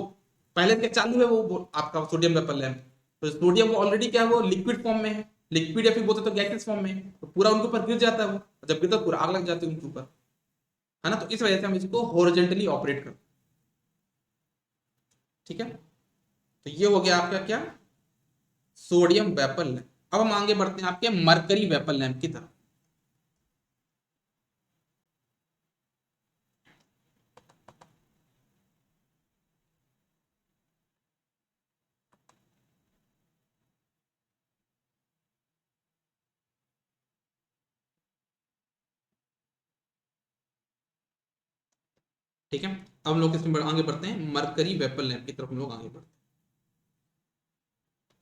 पहले क्या चालू है, वो आपका सोडियम वेपर लैंप, तो सोडियम वो ऑलरेडी क्या है, वो लिक्विड फॉर्म में है, लिक्विड या फिर बोलते तो गैसेस फॉर्म में है, तो पूरा उनके ऊपर गिर जाता है वो, जब गिरता है पूरा आग लग जाती है उनके ऊपर, है ना। तो इस वजह से हम इसको हॉरिजॉन्टली ऑपरेट करते हैं। ठीक है, तो ये हो गया आपका क्या, सोडियम वेपर लैंप। अब हम आगे बढ़ते हैं आपके मरकरी वेपर लैंप की तरफ। ठीक है, अब हम लोग इसमें आगे बढ़ते हैं, मरकरी वेपर लैंप की तरफ हम लोग आगे बढ़ते हैं।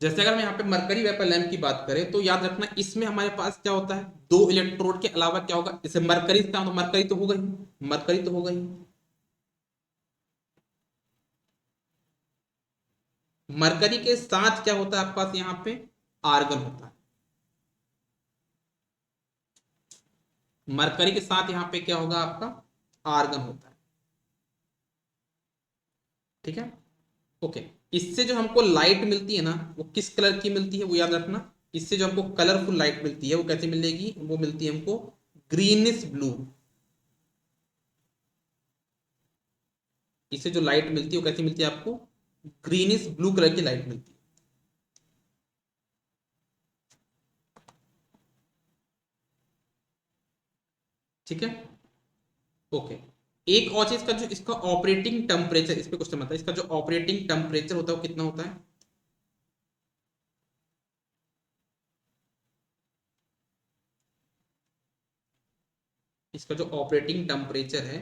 जैसे अगर हम यहाँ पे मरकरी वेपर लैंप की बात करें तो याद रखना, इसमें हमारे पास क्या होता है, दो इलेक्ट्रोड के अलावा क्या होगा, जैसे मरकरी का तो मरकरी तो होगा ही, मरकरी तो होगा ही। मरकरी के साथ क्या होता है आपके पास यहाँ पे, आर्गन होता है। मरकरी के साथ यहाँ पे क्या होगा आपका, आर्गन होता है। ठीक है, ओके। इससे जो हमको लाइट मिलती है ना, वो किस कलर की मिलती है वो याद रखना। इससे जो हमको कलरफुल लाइट मिलती है वो कैसी मिलेगी, वो मिलती है हमको ग्रीनिश ब्लू। इससे जो लाइट मिलती है वो कैसी मिलती है आपको, ग्रीनिश ब्लू कलर की लाइट मिलती है। ठीक है, ओके। एक और चीज का, जो इसका ऑपरेटिंग टेम्परेचर, इस पे क्वेश्चन आता है, इसका जो ऑपरेटिंग टेम्परेचर होता है वो कितना होता है। इसका जो ऑपरेटिंग टेम्परेचर है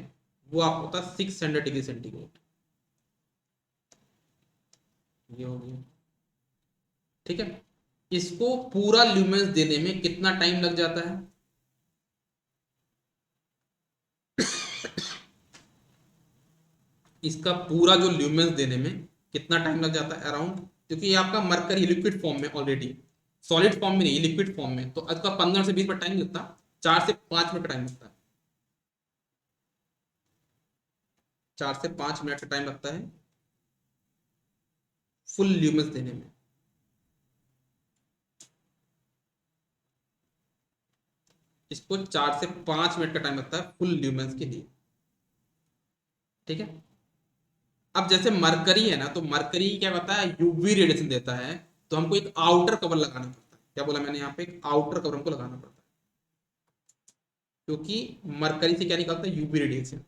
वो आप होता है 600 डिग्री सेंटीग्रेड। ये हो गया। ठीक है, इसको पूरा ल्यूमेंस देने में कितना टाइम लग जाता है। इसका पूरा जो ल्यूमेंस देने में कितना टाइम लग जाता है अराउंड, क्योंकि ये आपका मरकरी लिक्विड फॉर्म में ऑलरेडी, सॉलिड फॉर्म में नहीं, लिक्विड फॉर्म में, तो इसका 15 से 20 मिनट टाइम लगता है, 4 से 5 मिनट का टाइम लगता है, 4 से 5 मिनट का टाइम लगता है फुल ल्यूमेंस देने में। इसको 4 से 5 मिनट का टाइम लगता है फुल ल्यूमेंस के लिए। ठीक है, अब जैसे मरकरी है ना, तो मरकरी क्या करता है, यूवी रेडिएशन देता है, तो हमको एक आउटर कवर लगाना पड़ता है। क्या बोला मैंने, यहाँ पे एक आउटर कवर हमको लगाना पड़ता है, क्योंकि मरकरी से क्या निकलता है, यूवी रेडिएशन।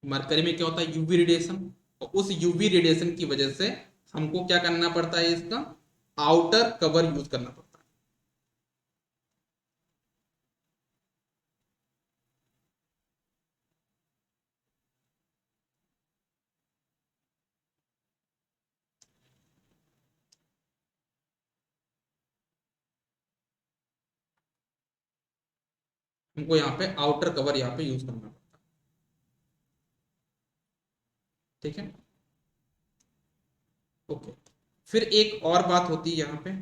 मरकरी में क्या होता है, यूवी रेडिएशन, और उस यूवी रेडिएशन की वजह से हमको क्या करना पड़ता है, इसका आउटर कवर यूज करना पड़ता है। हमको यहाँ पे आउटर कवर यहाँ पे यूज करना पड़ता है। ठीक है, ओके। फिर एक और बात होती है यहाँ पे,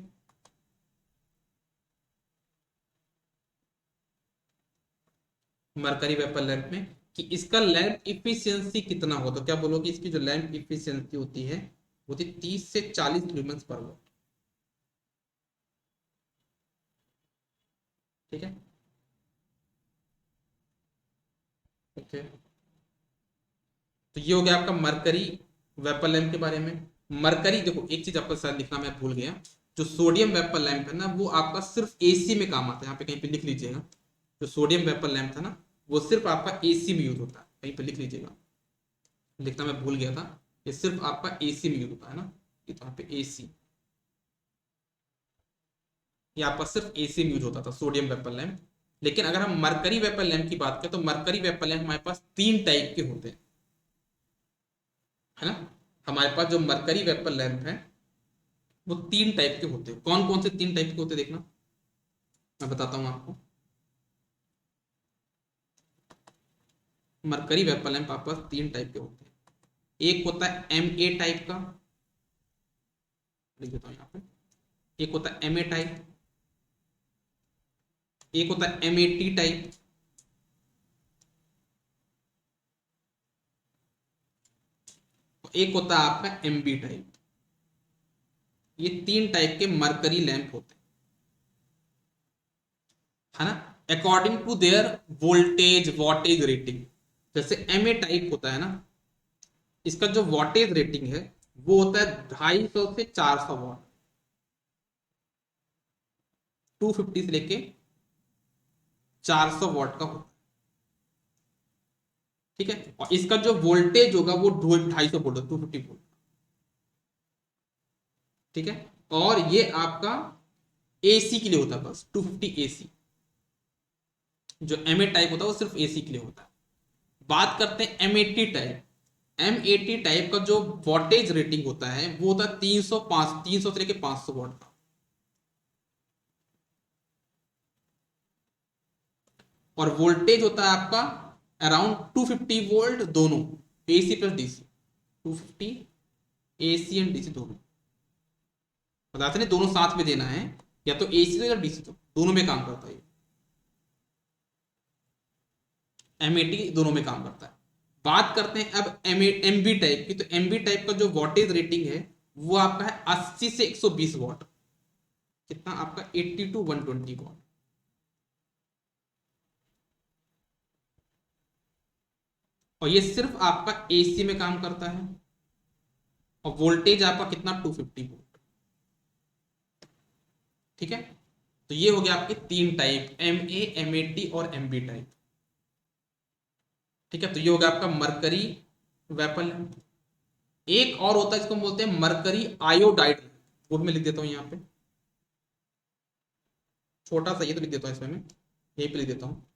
मरकरी वेपर लैंप में, कि इसका लैंप इफिशियंसी कितना हो, तो क्या बोलोगे, इसकी जो लैंप इफिशियंसी होती है वो होती 30 से 40 ल्यूमेंस पर वॉट। ठीक है, ओके। तो ये हो गया आपका मरकरी वेपर लैंप के बारे में। मरकरी, देखो एक चीज आपको शायद लिखना मैं भूल गया, जो सोडियम वेपर लैंप है ना, वो आपका सिर्फ एसी में काम आता है, यहाँ पे कहीं पे लिख लीजिएगा। जो सोडियम वेपर लैंप था ना, वो सिर्फ आपका एसी में यूज होता है, कहीं पे लिख लीजिएगा, लिखना मैं भूल गया था। ये सिर्फ आपका एसी में यूज होता है ना, ये तो यहाँ पे एसी, ये आपका सिर्फ एसी में यूज होता था सोडियम वेपर लैंप। लेकिन अगर हम मरकरी वेपर लैंप की बात करें, तो मरकरी वेपर लैंप हमारे पास 3 टाइप के होते हैं, है ना। हमारे पास जो मरकरी वेपर लैंप है वो 3 टाइप के होते हैं। कौन कौन से 3 टाइप के होते हैं देखना, मैं बताता हूं आपको। मरकरी वेपर लैंप आपके पास तीन टाइप के होते हैं। एक होता है MA टाइप का, लिख देता हूँ यहाँ पे, एक होता है MA टाइप, एक होता है MAT टाइप, एक होता है आपका MB टाइप। ये तीन टाइप के मरकरी लैंप होते हैं, है ना, according to their voltage wattage rating. जैसे MA टाइप होता है ना, इसका जो वॉटेज रेटिंग है वो होता है 250 से 400 वॉट, 250 से लेके 400 वॉट का होता है। ठीक है, और इसका जो वोल्टेज होगा वो 250 वोल्ट, 250 वोल्ट। ठीक है, और ये आपका AC के लिए होता है, बस 250 AC। जो MA टाइप होता है वो सिर्फ AC के लिए होता है। बात करते हैं MAT टाइप। MAT टाइप का जो वोल्टेज रेटिंग होता है वो होता है 300 से लेके 500 वॉट का, और वोल्टेज होता है आपका अराउंड 250 वोल्ट दोनों, AC plus DC, 250 AC and DC दोनों। बताते नहीं दोनों साथ में देना है, या तो AC दो या DC दो, दोनों में काम करता है। MAT दोनों में काम करता है। बात करते हैं अब MB टाइप की, तो MB टाइप का जो वोल्टेज रेटिंग है वो आपका है 80 से 120 वॉट। कितना आपका 80 टू 120 वॉट। और ये सिर्फ आपका AC में काम करता है, और वोल्टेज आपका कितना 250 वोल्ट। ठीक है, तो ये हो गया आपके तीन टाइप, MA MAT और MB टाइप। ठीक है, तो ये हो गया आपका मरकरी वेपर लैंप। एक और होता है इसको हम बोलते हैं मरकरी आयोडाइड, वो भी मैं लिख देता हूं यहाँ पे, छोटा सा ये तो लिख देता हूँ इसमें मैं, यहीं पे लिख देता हूँ।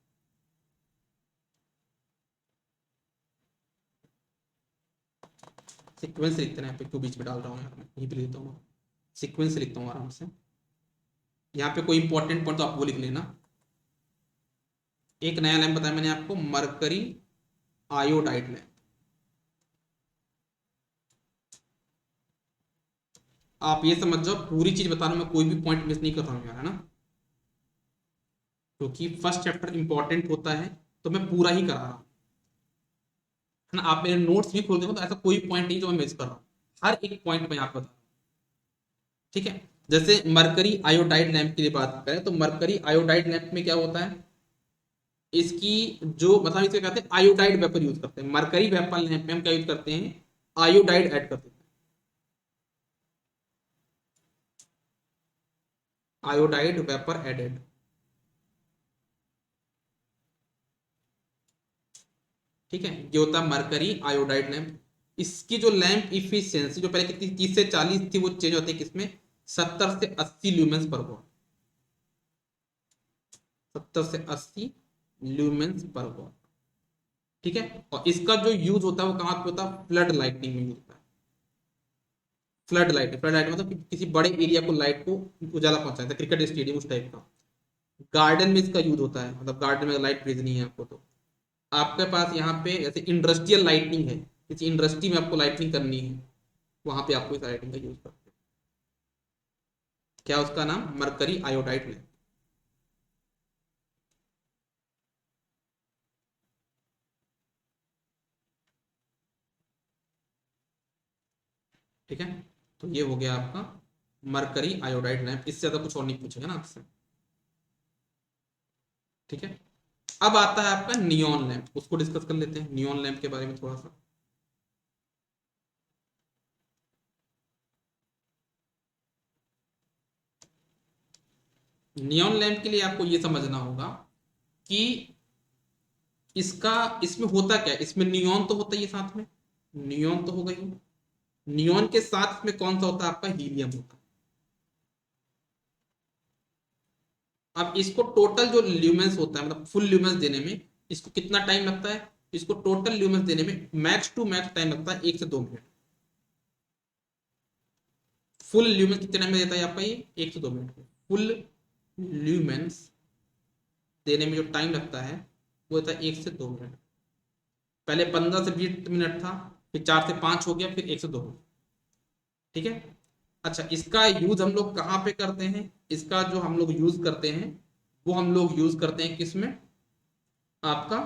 सीक्वेंस लिखते हैं यहाँ पे, क्यों बीच में डाल रहा हूँ यार, मैं यहीं पे लिख देता हूँ, सीक्वेंस लिखता हूँ आराम से। यहाँ पे कोई इंपॉर्टेंट पॉइंट तो आप वो लिख लेना। एक नया लैंप बताया मैंने आपको, मरकरी आयोडाइड लैंप। आप ये समझ जाओ पूरी चीज बता रहा हूँ मैं, कोई भी पॉइंट मिस नहीं कर रहा हूँ यार, है ना, क्योंकि फर्स्ट चैप्टर इंपॉर्टेंट होता है तो मैं पूरा ही करा रहा हूँ, है ना। आप मेरे नोट्स भी खोल देखो तो ऐसा कोई पॉइंट नहीं जो मैं मिस कर रहा हूँ, हर एक पॉइंट मैं आपको बता रहा हूँ। ठीक है, जैसे मरकरी आयोडाइड लैंप की बात करें तो मरकरी आयोडाइड लैंप में क्या होता है, इसकी जो मतलब इसे कहते हैं आयोडाइड वेपर यूज करते हैं। मरकरी वेपर लैंप में हम क्या यूज करते हैं, आयोडाइड ऐड करते हैं, आयोडाइड वेपर एडेड। ठीक है, ये होता है मरकरी आयोडाइड लैंप। इसकी जो लैंप इफिशियंसी जो पहले कितनी 30 से 40 थी, वो चेंज होती है किसमें, 70 से 80 ल्यूमेंस पर वॉट, 70 से 80 ल्यूमेंस पर वॉट। ठीक है, और इसका जो यूज होता है वो कहाँ पे होता है, फ्लड लाइटनिंग में यूज होता है। फ्लड लाइट मतलब किसी बड़े एरिया को लाइट को उजाला पहुंचाता है, क्रिकेट स्टेडियम उस टाइप का। गार्डन में इसका यूज होता है, मतलब गार्डन में लाइट भेजनी है आपको, तो आपके पास यहाँ पे जैसे इंडस्ट्रियल लाइटनिंग है, किसी इंडस्ट्री में आपको लाइटनिंग करनी है, वहां पे आपको इस लाइटिंग का यूज करते हैं। क्या उसका नाम, मरकरी आयोडाइड लैंप। ठीक है, तो ये हो गया आपका मरकरी आयोडाइड लैंप, इससे ज्यादा कुछ और नहीं पूछेगा ना आपसे। ठीक है, अब आता है आपका नियॉन लैंप, उसको डिस्कस कर लेते हैं, नियॉन लैंप के बारे में थोड़ा सा। नियॉन लैंप के लिए आपको ये समझना होगा कि इसका, इसमें होता क्या है, इसमें नियॉन तो होता ही है साथ में, नियॉन तो होगा ही, नियॉन के साथ में कौन सा होता है आपका, हीलियम होता है। अब इसको टोटल जो ल्यूमेंस होता है, मतलब फुल ल्यूमेंस देने में इसको कितना टाइम लगता है, इसको टोटल ल्यूमेंस देने में मैक्स टू मैक्स टाइम लगता है 1 से 2 मिनट। फुल ल्यूमेंस कितने टाइम में देता है आपका ये, 1 से 2 मिनट में। फुल ल्यूमेंस देने में जो टाइम लगता है वो होता है 1 से 2 मिनट। पहले 15 से 20 मिनट था, फिर 4 से 5 हो गया, फिर 1 से 2 हो गया। ठीक है। अच्छा, इसका यूज हम लोग कहाँ पे करते हैं? इसका जो हम लोग यूज करते हैं वो हम लोग यूज करते हैं किस में? आपका,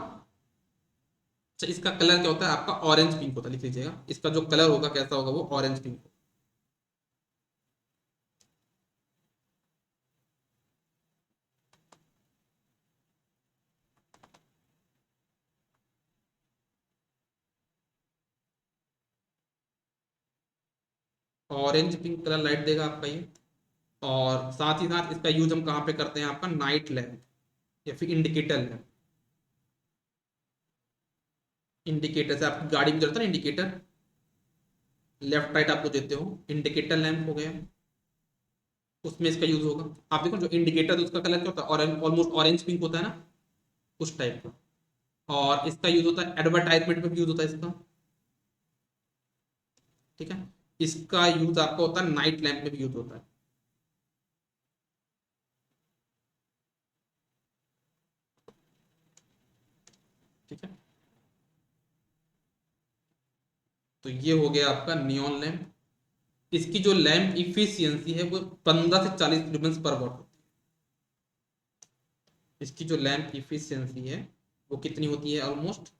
अच्छा इसका कलर क्या होता है आपका? ऑरेंज पिंक होता है, लिख लीजिएगा। इसका जो कलर होगा कैसा होगा? वो orange pink. Orange pink colour light देगा आपका ये। और साथ ही साथ इसका यूज हम कहाँ पे करते हैं? आपका नाइट लैम्प या फिर इंडिकेटर लैम्प। इंडिकेटर से आपकी गाड़ी में चलता है ना इंडिकेटर, लेफ्ट राइट आपको देते हो, इंडिकेटर लैंप हो गया, उसमें इसका यूज होगा। आप देखो जो इंडिकेटर उसका कलर क्या होता है? ऑरेंज, ऑलमोस्ट ऑरेंज पिंक होता है ना, उस टाइप का। और इसका यूज होता है एडवर्टाइजमेंट में भी यूज होता है इसका। ठीक है। इसका यूज आपका होता है नाइट लैंप में भी यूज होता है। ठीक है। तो ये हो गया आपका नियॉन लैंप। इसकी जो लैंप इफिशियंसी है वो 15 से 40 लुमेंस पर वॉट होती है। इसकी जो लैंप इफिशियंसी है वो कितनी होती है? ऑलमोस्ट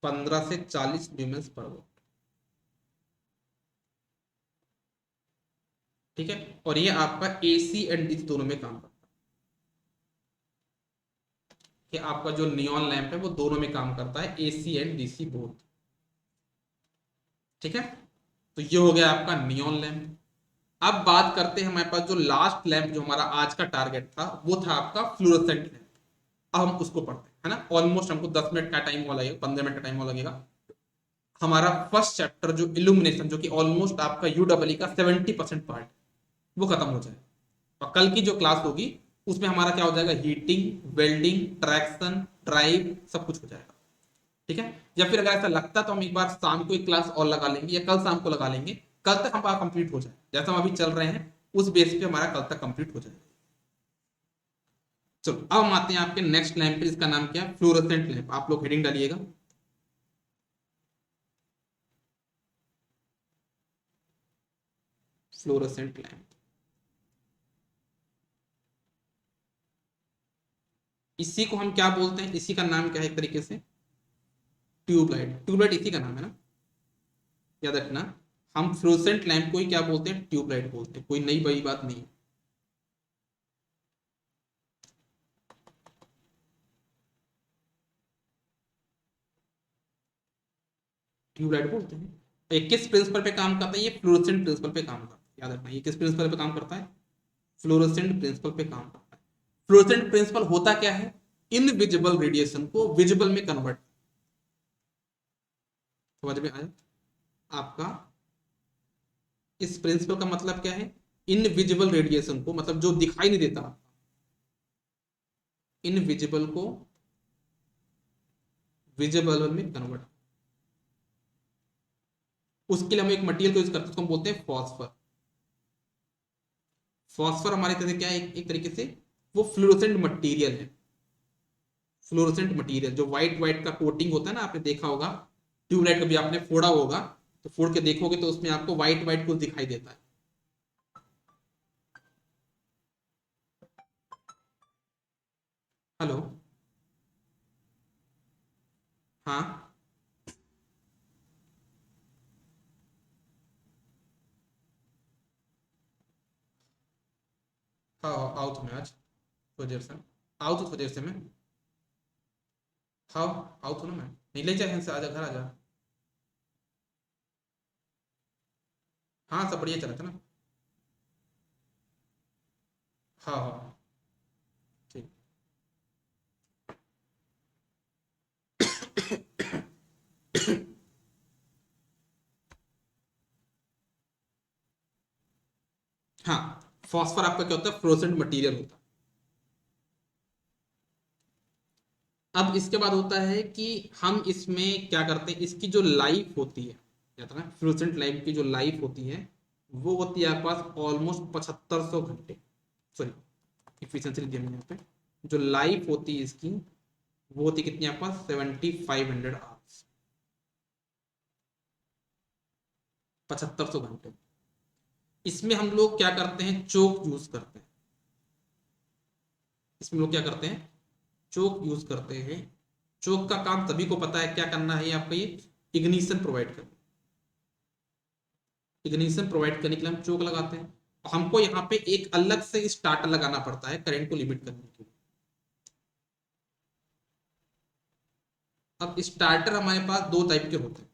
15 से 40 ल्यूमेंस पर वॉट। ठीक है। और ये आपका एसी एंड डीसी दोनों में काम करता है। कि आपका जो नियॉन लैंप है वो दोनों में काम करता है, एसी एंड डीसी बोथ। ठीक है। तो ये हो गया आपका नियॉन लैंप। अब बात करते हैं, हमारे पास जो लास्ट लैंप जो हमारा आज का टारगेट था वो था आपका फ्लोरोसेंट लैंप। अब हम उसको पढ़ते हैं, है ना। ऑलमोस्ट हमको 10 मिनट का टाइम हुआ लगेगा, 15 मिनट का टाइम हुआ लगेगा। हमारा फर्स्ट चैप्टर जो इल्यूमिनेशन, जो कि ऑलमोस्ट आपका यूडब्ल्यू का 70% पार्ट, वो खत्म हो जाए। और कल की जो क्लास होगी उसमें हमारा क्या हो जाएगा? हीटिंग, वेल्डिंग, ट्रैक्शन, ड्राइव, सब कुछ हो जाएगा। ठीक है। या फिर अगर ऐसा लगता है तो हम एक बार शाम को एक क्लास और लगा लेंगे, या कल शाम को लगा लेंगे, कल तक हमारा कंप्लीट हो जाए। जैसा हम अभी चल रहे हैं उस बेस पे हमारा कल तक कंप्लीट हो जाएगा। चलो अब हम आते हैं आपके नेक्स्ट लैंप पे, इसका नाम क्या है? Fluorescent lamp. आप लोग हेडिंग डालिएगा, फ्लोरोसेंट लैंप। इसी को हम क्या बोलते हैं? इसी का नाम क्या है एक तरीके से? ट्यूबलाइट। ट्यूबलाइट इसी का नाम है ना, याद रखना। हम फ्लोरोसेंट लैंप को ही क्या बोलते हैं? ट्यूबलाइट बोलते हैं। कोई नई बड़ी बात नहीं है। ट्यूबलाइट बोलते हैं। ये किस प्रिंसिपल पे काम करता है? ये फ्लोरोसेंट प्रिंसिपल पे काम करता है, याद रखना। ये किस प्रिंसिपल पे काम करता है? फ्लोरोसेंट प्रिंसिपल पे काम करता है। फ्लोरोसेंट प्रिंसिपल होता क्या है? इनविजिबल रेडिएशन को विजिबल में कन्वर्ट। समझ में आया आपका? इस प्रिंसिपल का मतलब क्या है? इनविजिबल रेडिएशन को, मतलब जो दिखाई नहीं देता, इनविजिबल को विजिबल में कन्वर्ट। उसके लिए हम एक मटेरियल को यूज करते हैं, उसको हम बोलते हैं फॉस्फर। फॉस्फर हमारे तरह से क्या है? एक तरीके से वो फ्लोरोसेंट मटेरियल है। फ्लोरोसेंट मटेरियल जो व्हाइट व्हाइट का कोटिंग होता है ना, आपने देखा होगा। ट्यूबलाइट कभी आपने फोड़ा होगा तो फोड़ के देखोगे तो उसमें आपको व्हाइट व्हाइट कुछ दिखाई देता है। हेलो। हाँ। हाँ आओ तो मैं आज थोड़ी देर से, आओ तो थोड़ी देर से मैं। हाँ आओ तो ना, मैं नहीं ले जाए यहाँ से, आजा घर आजा। हाँ सब बढ़िया चला था ना। हाँ हाँ ठीक। हाँ, फॉस्फर आपका क्या होता है? फ्लोरोसेंट मटेरियल होता है। अब इसके बाद होता है कि हम इसमें क्या करते हैं? इसकी जो लाइफ होती है, क्या था ना, फ्लोरोसेंट लाइफ की जो लाइफ होती है वो होती है आपके पास ऑलमोस्ट 7500 घंटे। सॉरी, इफिशियंसी दिया मैंने यहाँ पे। जो लाइफ होती है इसकी वो होती कितनी आपके पास 7500 आवर्स, 7500 घंटे। इसमें हम लोग क्या करते हैं, चोक यूज करते हैं। इसमें लोग क्या करते हैं, चोक यूज करते हैं। चोक का काम सभी को पता है क्या करना है, आपका ये इग्निशन प्रोवाइड करना। इग्निशन प्रोवाइड करने के लिए हम चोक लगाते हैं। हमको यहाँ पे एक अलग से स्टार्टर लगाना पड़ता है करंट को लिमिट करने के लिए। अब स्टार्टर हमारे पास दो टाइप के होते हैं।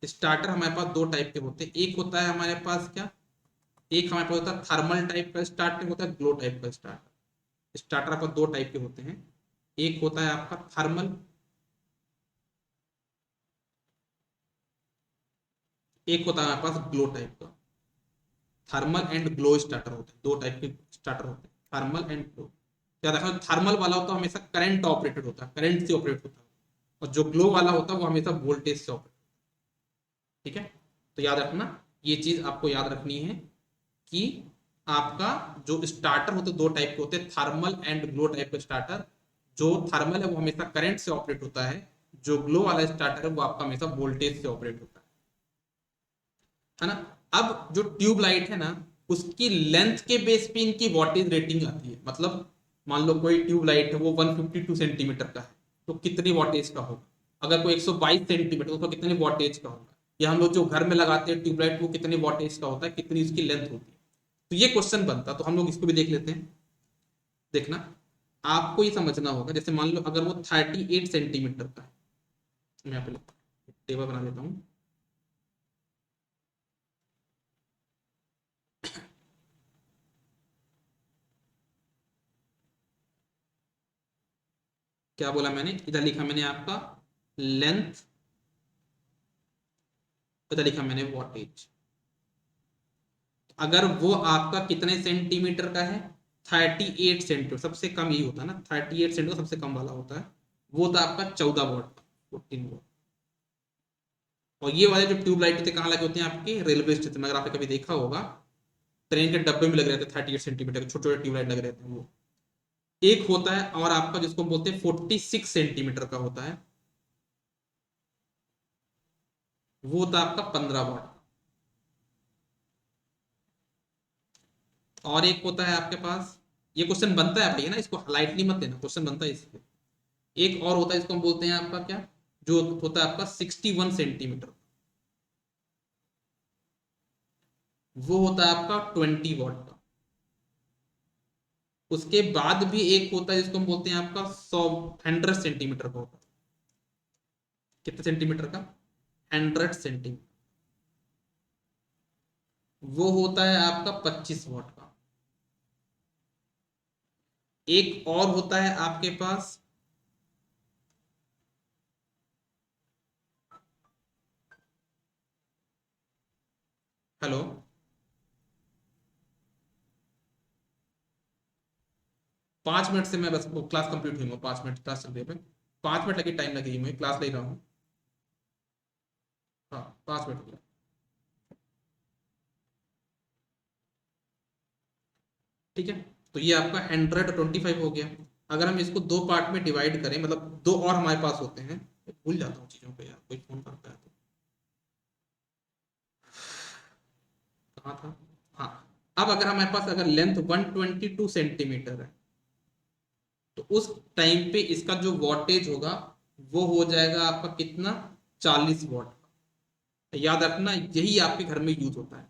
स्टार्टर हमारे पास दो टाइप के होते हैं। एक होता है हमारे पास क्या, एक हमारे पास होता है थर्मल टाइप का स्टार्टर, होता है ग्लो टाइप का स्टार्टर। स्टार्टर आपका दो टाइप के होते हैं। एक होता है आपका थर्मल, एक होता है हमारे पास ग्लो टाइप का। थर्मल एंड ग्लो स्टार्टर होते हैं, दो टाइप के स्टार्टर होते हैं, थर्मल एंड ग्लो। क्या देखा, थर्मल वाला होता है हमेशा करंट ऑपरेटेड होता है, करंट से ऑपरेट होता है। और जो ग्लो वाला होता है वो हमेशा वोल्टेज से ऑपरेट। ठीक है, तो याद रखना, ये चीज आपको याद रखनी है कि आपका जो स्टार्टर होते हैं दो टाइप के होते हैं, थर्मल एंड ग्लो टाइप का स्टार्टर। जो थर्मल है वो हमेशा करंट से ऑपरेट होता है, जो ग्लो वाला स्टार्टर है वो आपका हमेशा वोल्टेज से ऑपरेट होता है ना। अब जो ट्यूब लाइट है ना, उसकी लेंथ के बेस पे इनकी वॉटेज रेटिंग आती है। मतलब मान लो कोई ट्यूब लाइट है वो 152 सेंटीमीटर का है, तो कितनी वॉटेज का होगा। अगर कोई 122 सेंटीमीटर, तो कितनी वॉटेज का होगा। या हम लोग जो घर में लगाते हैं ट्यूबलाइट, वो कितनी वॉटेज का होता है, कितनी उसकी लेंथ होती है। तो ये क्वेश्चन बनता, तो हम लोग इसको भी देख लेते हैं। देखना, आपको ये समझना होगा, जैसे मान लो अगर वो 38 सेंटीमीटर का है। मैं यहाँ पे टेबल बना देता हूँ। क्या बोला मैंने, इधर लिखा मैंने आपका लेंथ, इधर लिखा मैंने वॉटेज। अगर वो आपका कितने सेंटीमीटर का है, 38 सेंटीमीटर, सबसे कम यही होता है ना, 38 सेंटीमीटर सबसे कम वाला होता है। वो था आपका 14 वॉट का, 14 वॉट। और ये वाले जो ट्यूबलाइट होते हैं कहाँ लगे होते हैं, आपके रेलवे स्टेशन में। अगर आपने कभी देखा होगा, ट्रेन के डब्बे में लगे रहते हैं 38 सेंटीमीटर के छोटे छोटे ट्यूबलाइट लगे रहते हैं वो। एक होता है और आपका जिसको हम बोलते हैं 46 सेंटीमीटर का होता है, वो होता है आपका 15 वॉट। और एक होता है आपके पास, ये क्वेश्चन बनता है भाई, है ना, इसको लाइटली मत लेना, क्वेश्चन बनता है इसलिए। एक और होता है, इसको हम बोलते हैं आपका क्या, जो होता है आपका 61 सेंटीमीटर, वो होता है आपका 20 वॉट का। उसके बाद भी एक होता है जिसको हम बोलते हैं आपका 100 सेंटीमीटर का होता है। कितने सेंटीमीटर का, 100 सेंटीमीटर। वो होता है आपका 25 वॉट का। एक और होता है आपके पास, हेलो, 5 मिनट से मैं बस वो क्लास कंप्लीट हुई हूँ, 5 मिनट क्लास चल रही है। 5 मिनट लगी, टाइम लगी, मैं क्लास ले रहा हूँ। हाँ, 5 मिनट हो गया। ठीक है, तो ये आपका 125 हो गया। अगर हम इसको दो पार्ट में डिवाइड करें, मतलब दो और हमारे पास होते हैं, भूल जाता हूँ चीजों को यार, कोई फोन करता है तो। कहाँ था, हाँ। अब अगर हमारे पास अगर लेंथ 122 सेंटीमीटर है, तो उस टाइम पे इसका जो वॉटेज होगा वो हो जाएगा आपका कितना, 40 वॉट। याद रखना, यही आपके घर में यूज होता है।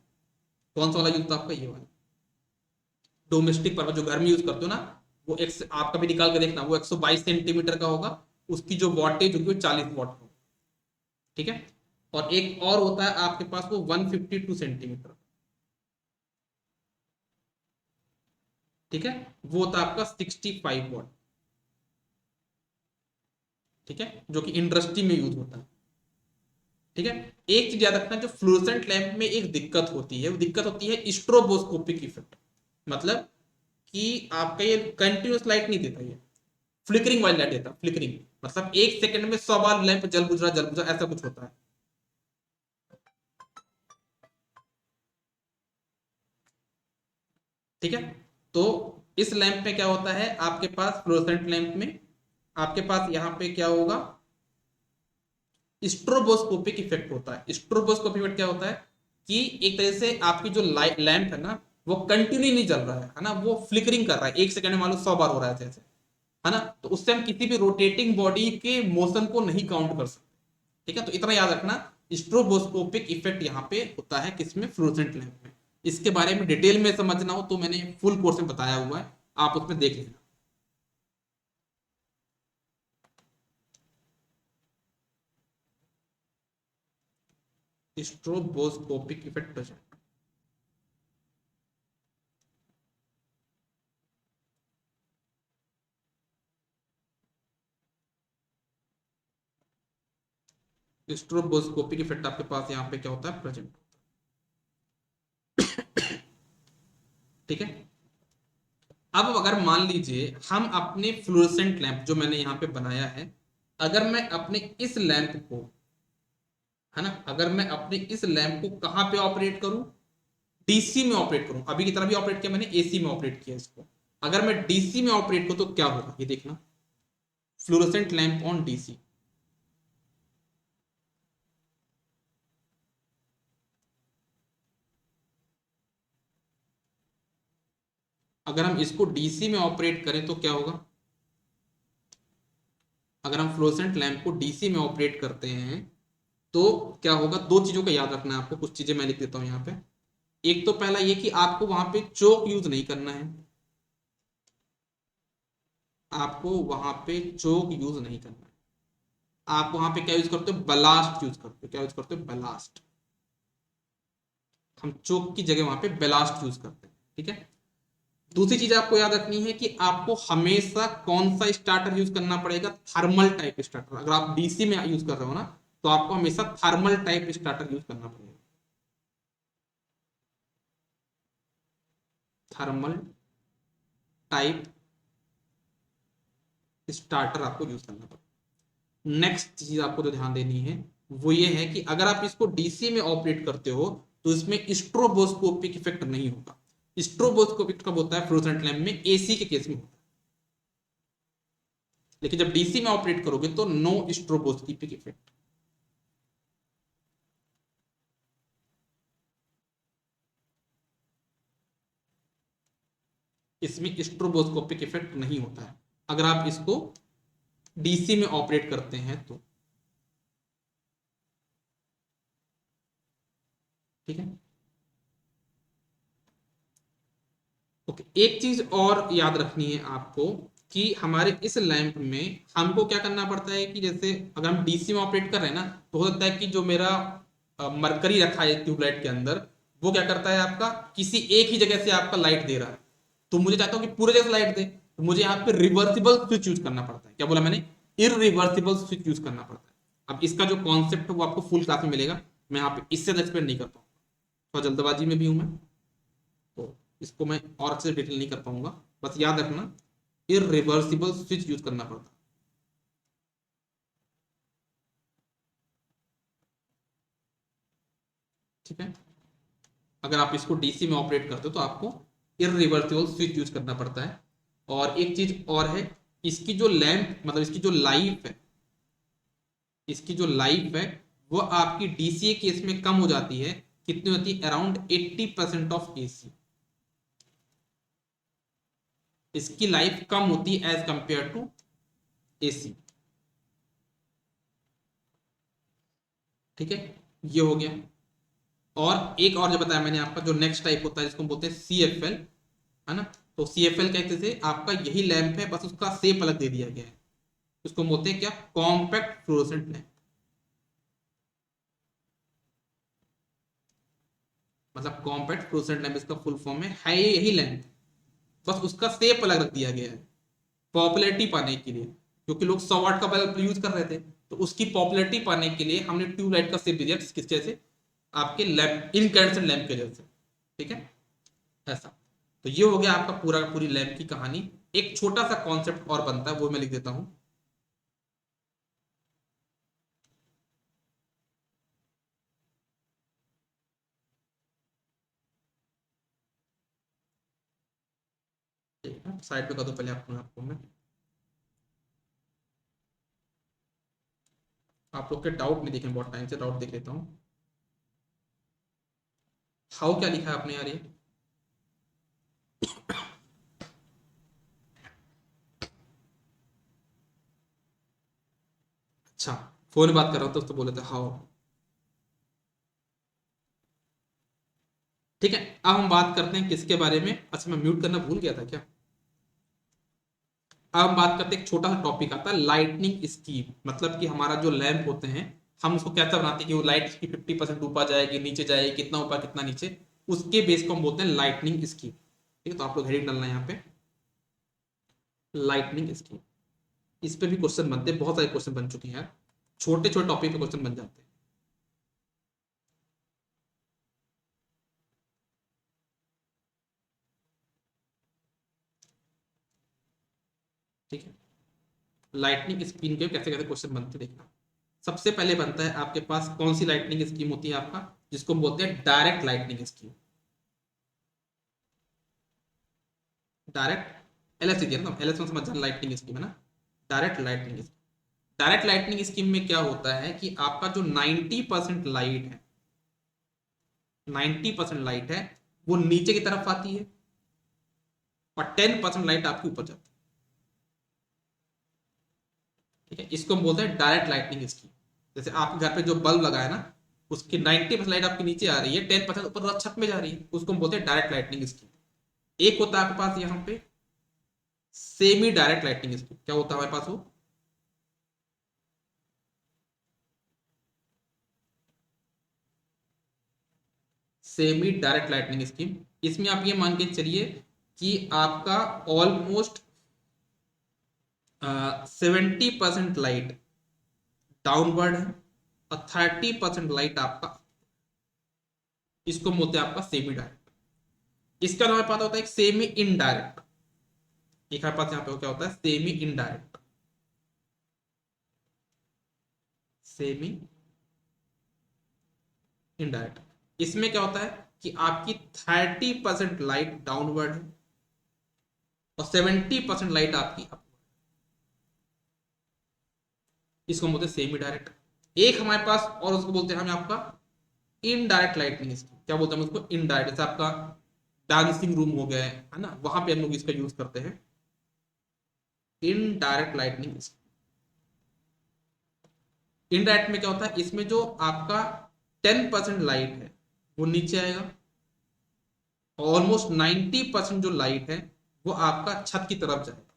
कौन सा वाला यूज होता है आपका, ये वाला डोमेस्टिक पर्पज, जो घर में यूज करते हो ना, वो एक आप कभी निकाल के देखना, वो 122 सेंटीमीटर का होगा। उसकी जो वॉटेज होगी वो 40 वॉट होगी। ठीक है, और एक और होता है आपके पास वो 152 सेंटीमीटर। ठीक है, वो होता है आपका 65 वॉट। ठीक है, जो कि इंडस्ट्री में यूज होता है। ठीक है, एक चीज याद रखना, जो फ्लोरेसेंट लैंप में एक दिक्कत होती है, वो दिक्कत होती है स्ट्रोबोस्कोपिक इफेक्ट। मतलब कि आपका ये कंटिन्यूस लाइट नहीं देता, ये फ्लिकरिंग वाली लाइट देता, फ्लिकरिंग। मतलब 1 सेकंड में 100 बार लैंप जल बुझ रहा, ऐसा कुछ होता है। ठीक है, तो इस लैंप में क्या होता है, आपके पास फ्लोरोसेंट लैंप में आपके पास यहाँ पे क्या होगा, स्ट्रोबोस्कोपिक इफेक्ट होता है। स्ट्रोबोस्कोपिक इफेक्ट क्या होता है कि एक तरह से आपकी जो लैंप है ना, वो कंटिन्यू नहीं जल रहा है ना, वो फ्लिकरिंग कर रहा है, एक सेकंड में मान लो 100 बार हो रहा है जैसे, है ना, तो उससे हम किसी भी रोटेटिंग बॉडी के मोशन को नहीं काउंट कर सकते। ठीक है, तो इतना याद रखना, स्ट्रोबोस्कोपिक इफेक्ट यहाँ पे होता है किसमें, फ्लोरोसेंट लैंप में। इसके बारे में डिटेल में समझना हो तो मैंने फुल कोर्स में बताया हुआ है, आप उसमें देख लेना। Stroboscopic effect present. Stroboscopic effect आपके पास यहाँ पे क्या होता है, प्रेजेंट। ठीक है, अब अगर मान लीजिए हम अपने फ्लोरोसेंट लैंप जो मैंने यहाँ पे बनाया है, अगर मैं अपने इस लैंप को, है ना, अगर मैं अपने इस लैंप को कहाँ पे ऑपरेट करूं, डीसी में ऑपरेट करूं, अभी की तरह भी ऑपरेट किया मैंने, एसी में ऑपरेट किया इसको, अगर मैं डीसी में ऑपरेट करूं तो क्या होगा, ये देखना, फ्लोरोसेंट लैंप ऑन डीसी। अगर हम इसको डीसी में ऑपरेट करें तो क्या होगा, अगर हम फ्लोरोसेंट लैंप को डीसी में ऑपरेट करते हैं तो क्या होगा, दो चीजों का याद रखना है आपको, कुछ चीजें मैं लिख देता हूं यहाँ पे। एक तो पहला ये कि आपको वहां पे चोक यूज नहीं करना है, आपको वहां पे चोक यूज नहीं करना है, आप वहां पे क्या यूज करते हो, बलास्ट यूज करते हो, क्या यूज करते हो, बलास्ट। हम चोक की जगह वहां पे बेलास्ट यूज करते हैं। ठीक है, दूसरी चीज आपको याद रखनी है कि आपको हमेशा कौन सा स्टार्टर यूज करना पड़ेगा, थर्मल टाइप स्टार्टर। अगर आप डीसी में यूज कर रहे हो ना, तो आपको हमेशा थर्मल टाइप स्टार्टर यूज करना पड़ेगा, थर्मल टाइप स्टार्टर आपको यूज करना पड़ेगा। नेक्स्ट चीज आपको जो ध्यान देनी है वो ये है कि अगर आप इसको डीसी में ऑपरेट करते हो तो इसमें स्ट्रोबोस्कोपिक इफेक्ट नहीं होगा। स्ट्रोबोस्कोपिक कब होता है, फ्लोरोसेंट लैंप में, एसी के केस में होता है, लेकिन जब डीसी में ऑपरेट करोगे तो नो स्ट्रोबोस्कोपिक इफेक्ट। इसमें स्ट्रोबोस्कोपिक इफेक्ट नहीं होता है अगर आप इसको डीसी में ऑपरेट करते हैं तो। ठीक है, ओके, एक चीज और याद रखनी है आपको कि हमारे इस लैंप में हमको क्या करना पड़ता है कि जैसे अगर हम डीसी में ऑपरेट कर रहे हैं ना, तो हो सकता है कि जो मेरा मरकरी रखा है ट्यूबलाइट के अंदर, वो क्या करता है, आपका किसी एक ही जगह से आपका लाइट दे रहा है, तो मुझे चाहता हूँ कि पूरे जगह से लाइट दे, तो मुझे यहाँ पे रिवर्सिबल स्विच यूज करना पड़ता है। क्या बोला मैंने, इरिवर्सिबल स्विच यूज करना पड़ता है। अब इसका जो कॉन्सेप्ट है वो आपको फुल क्लास में मिलेगा, मैं यहाँ पे इससे एक्सप्लेन नहीं कर पाऊंगा, थोड़ा जल्दबाजी में भी हूँ मैं, तो इसको मैं और अच्छे से डिटेल नहीं कर पाऊंगा। बस याद रखना, इरिवर्सिबल स्विच यूज करना पड़ता है। ठीक है, अगर आप इसको डीसी में ऑपरेट करते हो तो आपको इरिवर्सिबल स्विच यूज करना पड़ता है। और एक चीज और है, इसकी जो लैंप मतलब इसकी जो लाइफ है, इसकी जो लाइफ है वो आपकी डीसीए केस में कम हो जाती है। कितनी होती है, अराउंड 80% ऑफ एसी, इसकी लाइफ कम होती है एज कंपेयर टू एसी। ठीक है, ये हो गया। और एक और जो बताया मैंने आपका, जो नेक्स्ट टाइप होता है जिसको बोलते हैं सी एफ एल, है ना, तो सी एफ एल कहते थे, आपका यही लैंप है, बस उसका शेप अलग दे दिया गया है। उसको बोलते हैं क्या, कॉम्पैक्ट फ्लोरोसेंट लैंप। मतलब कॉम्पैक्ट फ्लोरोसेंट लैंप इसका फुल फॉर्म है यही लैंप, बस उसका शेप अलग रख दिया गया है पॉपुलैरिटी पाने के लिए, क्योंकि लोग 100 वाट का बल्ब यूज कर रहे थे, तो उसकी पॉपुलैरिटी पाने के लिए हमने ट्यूबलाइट का शेप दे दिया, किस जैसे, आपके लैंप, इनकैंडेसेंट लैंप के जैसे। ठीक है, ऐसा। तो ये हो गया आपका पूरा पूरी लैंप की कहानी। एक छोटा सा कॉन्सेप्ट और बनता है, वो मैं लिख देता हूं। मिनट साइड पे कर दो पहले आपको मैं आप लोग के डाउट नहीं देखे, बहुत टाइम से डाउट देख लेता हूँ। हाउ क्या लिखा है आपने यार ये? अच्छा, फोन में बात कर रहा हूँ तो बोले थे हाउ। ठीक है, अब हम बात करते हैं किसके बारे में। अच्छा, मैं म्यूट करना भूल गया था क्या? अब हम बात करते हैं, एक छोटा सा टॉपिक आता है लाइटनिंग स्कीम। मतलब कि हमारा जो लैंप होते हैं, हम उसको कैसा बनाते हैं कि वो लाइट की 50% ऊपर जाएगी, नीचे जाएगी, कितना ऊपर कितना नीचे, उसके बेस को हम बोलते हैं लाइटनिंग स्कीम। ठीक है, तो आप लोग हेडिंग डालना है यहाँ पे, लाइटनिंग स्कीम। इस पे भी क्वेश्चन बनते हैं, बहुत सारे क्वेश्चन बन चुके हैं यार, छोटे छोटे टॉपिक पे क्वेश्चन बन जाते हैं। ठीक है, लाइटनिंग स्कीम के कैसे कैसे क्वेश्चन बनते हैं देखना। सबसे पहले बनता है आपके पास कौन सी लाइटनिंग स्कीम होती है आपका, जिसको हम बोलते हैं direct lightning scheme. Direct LS दिया ना, एलएस में समझ जाना, लाइटनिंग स्कीम है ना, direct lightning scheme. Direct lightning scheme में क्या होता है कि आपका जो 90% लाइट है, 90% लाइट है वो नीचे की तरफ आती है, और 10% लाइट आपके ऊपर जाती है। ठीक है, इसको हम बोलते हैं डायरेक्ट लाइटनिंग स्कीम। जैसे आपके घर पे जो बल्ब लगा है ना, उसकी 90% लाइट आपके नीचे आ रही है, 10% ऊपर छत में जा रही है, उसको हम बोलते हैं डायरेक्ट लाइटनिंग स्कीम। एक होता है आपके पास यहाँ पे सेमी डायरेक्ट लाइटनिंग स्कीम। क्या होता है हमारे पास वो, सेमी डायरेक्ट लाइटनिंग स्कीम। इसमें आप ये मान के चलिए कि आपका ऑलमोस्ट 70% लाइट डाउनवर्ड है और 30% लाइट आपका, इसको बोलते हैं आपका सेमी डायरेक्ट। इसका हमारे पास होता है एक सेमी इनडायरेक्ट। एक हमारे पास यहाँ पे क्या होता है, सेमी इनडायरेक्ट। सेमी इनडायरेक्ट, इसमें क्या होता है कि आपकी 30% लाइट डाउनवर्ड है और 70% लाइट आपकी अपवर्ड। इसको हम बोलते हैं सेमी डायरेक्ट। एक हमारे पास और उसको बोलते हैं हम आपका इनडायरेक्ट लाइटनिंग स्कीम। क्या बोलते हैं हम उसको, इनडायरेक्ट। जैसे आपका डांसिंग रूम हो गया है ना, वहां पे हम लोग इसका यूज करते हैं, इनडायरेक्ट लाइटनिंग स्कीम। इनडायरेक्ट में क्या होता है, इसमें जो आपका 10% लाइट है वो नीचे आएगा, ऑलमोस्ट 90% जो लाइट है वो आपका छत की तरफ जाएगा।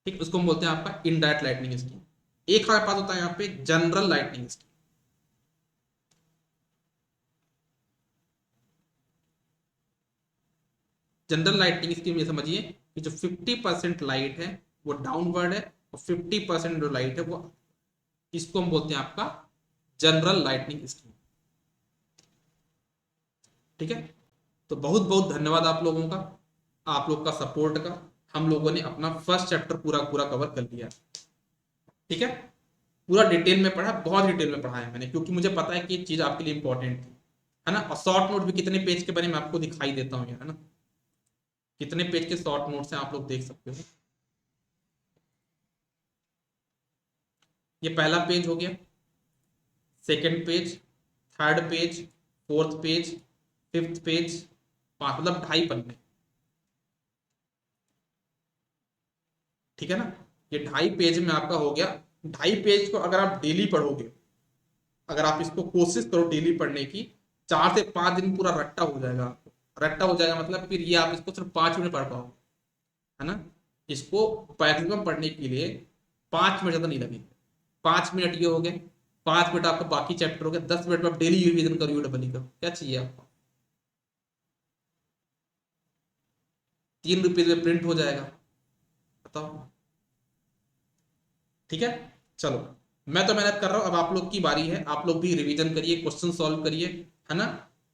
ठीक, उसको हम बोलते हैं आपका इनडायरेक्ट लाइटनिंग स्कीम। एक हमारे पास होता है यहाँ पे general lightning scheme. General lightning scheme ये समझिए कि जो 50% लाइट है वो डाउनवर्ड है, और 50% जो लाइट है वो, इसको हम बोलते हैं आपका जनरल लाइटनिंग स्कीम। ठीक है, तो बहुत बहुत धन्यवाद आप लोगों का, आप लोग का सपोर्ट का। हम लोगों ने अपना फर्स्ट चैप्टर पूरा पूरा कवर कर लिया। ठीक है, पूरा डिटेल में पढ़ा, बहुत डिटेल में पढ़ा है मैंने, क्योंकि मुझे पता है कि ये चीज आपके लिए इंपॉर्टेंट थी, है ना। और शॉर्ट नोट भी कितने पेज के बने मैं आपको दिखाई देता हूँ, है ना, कितने पेज के शॉर्ट नोट्स हैं आप लोग देख सकते हो। ये पहला पेज हो गया, second page, third page, fourth page, fifth page, पांच, मतलब 2.5 पन्ने। ठीक है ना, ये 2.5 पेज में आपका हो गया। 2.5 पेज को अगर आप डेली पढ़ोगे, अगर आप इसको कोशिश करो डेली पढ़ने की, 4 से 5 दिन पूरा रट्टा हो जाएगा आपको। रट्टा हो जाएगा मतलब फिर ये आप इसको सिर्फ 5 मिनट पढ़ पाओगे, है ना। इसको मैक्सिमम पढ़ने के लिए 5 मिनट ज्यादा नहीं लगेंगे। 5 मिनट ये हो गए, 5 मिनट आपका बाकी चैप्टर हो गया, 10 मिनट में आप डेली रिवीजन करो, डबल का क्या चाहिए आपको, 3 रुपीज में प्रिंट हो जाएगा, बताओ। ठीक है, चलो, मैं तो मेहनत कर रहा हूं, अब आप लोग की बारी है। आप लोग भी रिवीजन करिए, क्वेश्चन सॉल्व करिए, है ना।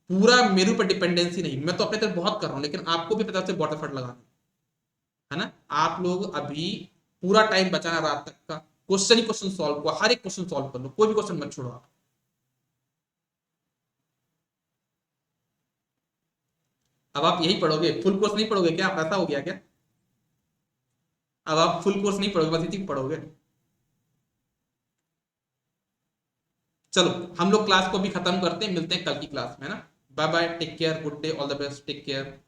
पूरा मेरे ऊपर डिपेंडेंसी नहीं, मैं तो अपने तरफ बहुत कर रहा हूं, लेकिन आपको भी पता से बॉटल फट लगाना है ना। आप लोग अभी पूरा टाइम बचाना रात तक का, क्वेश्चन ही क्वेश्चन सॉल्व हुआ, हर एक क्वेश्चन सॉल्व कर लो, कोई भी क्वेश्चन मत छोड़ो आप। अब आप यही पढ़ोगे, फुल कोर्स नहीं पढ़ोगे क्या, आप ऐसा हो गया क्या? अब आप फुल कोर्स नहीं पढ़ोगे, बस इसी पढ़ोगे। चलो हम लोग क्लास को भी खत्म करते हैं, मिलते हैं कल की क्लास में ना। Bye bye, take care, good day, all the best, take care.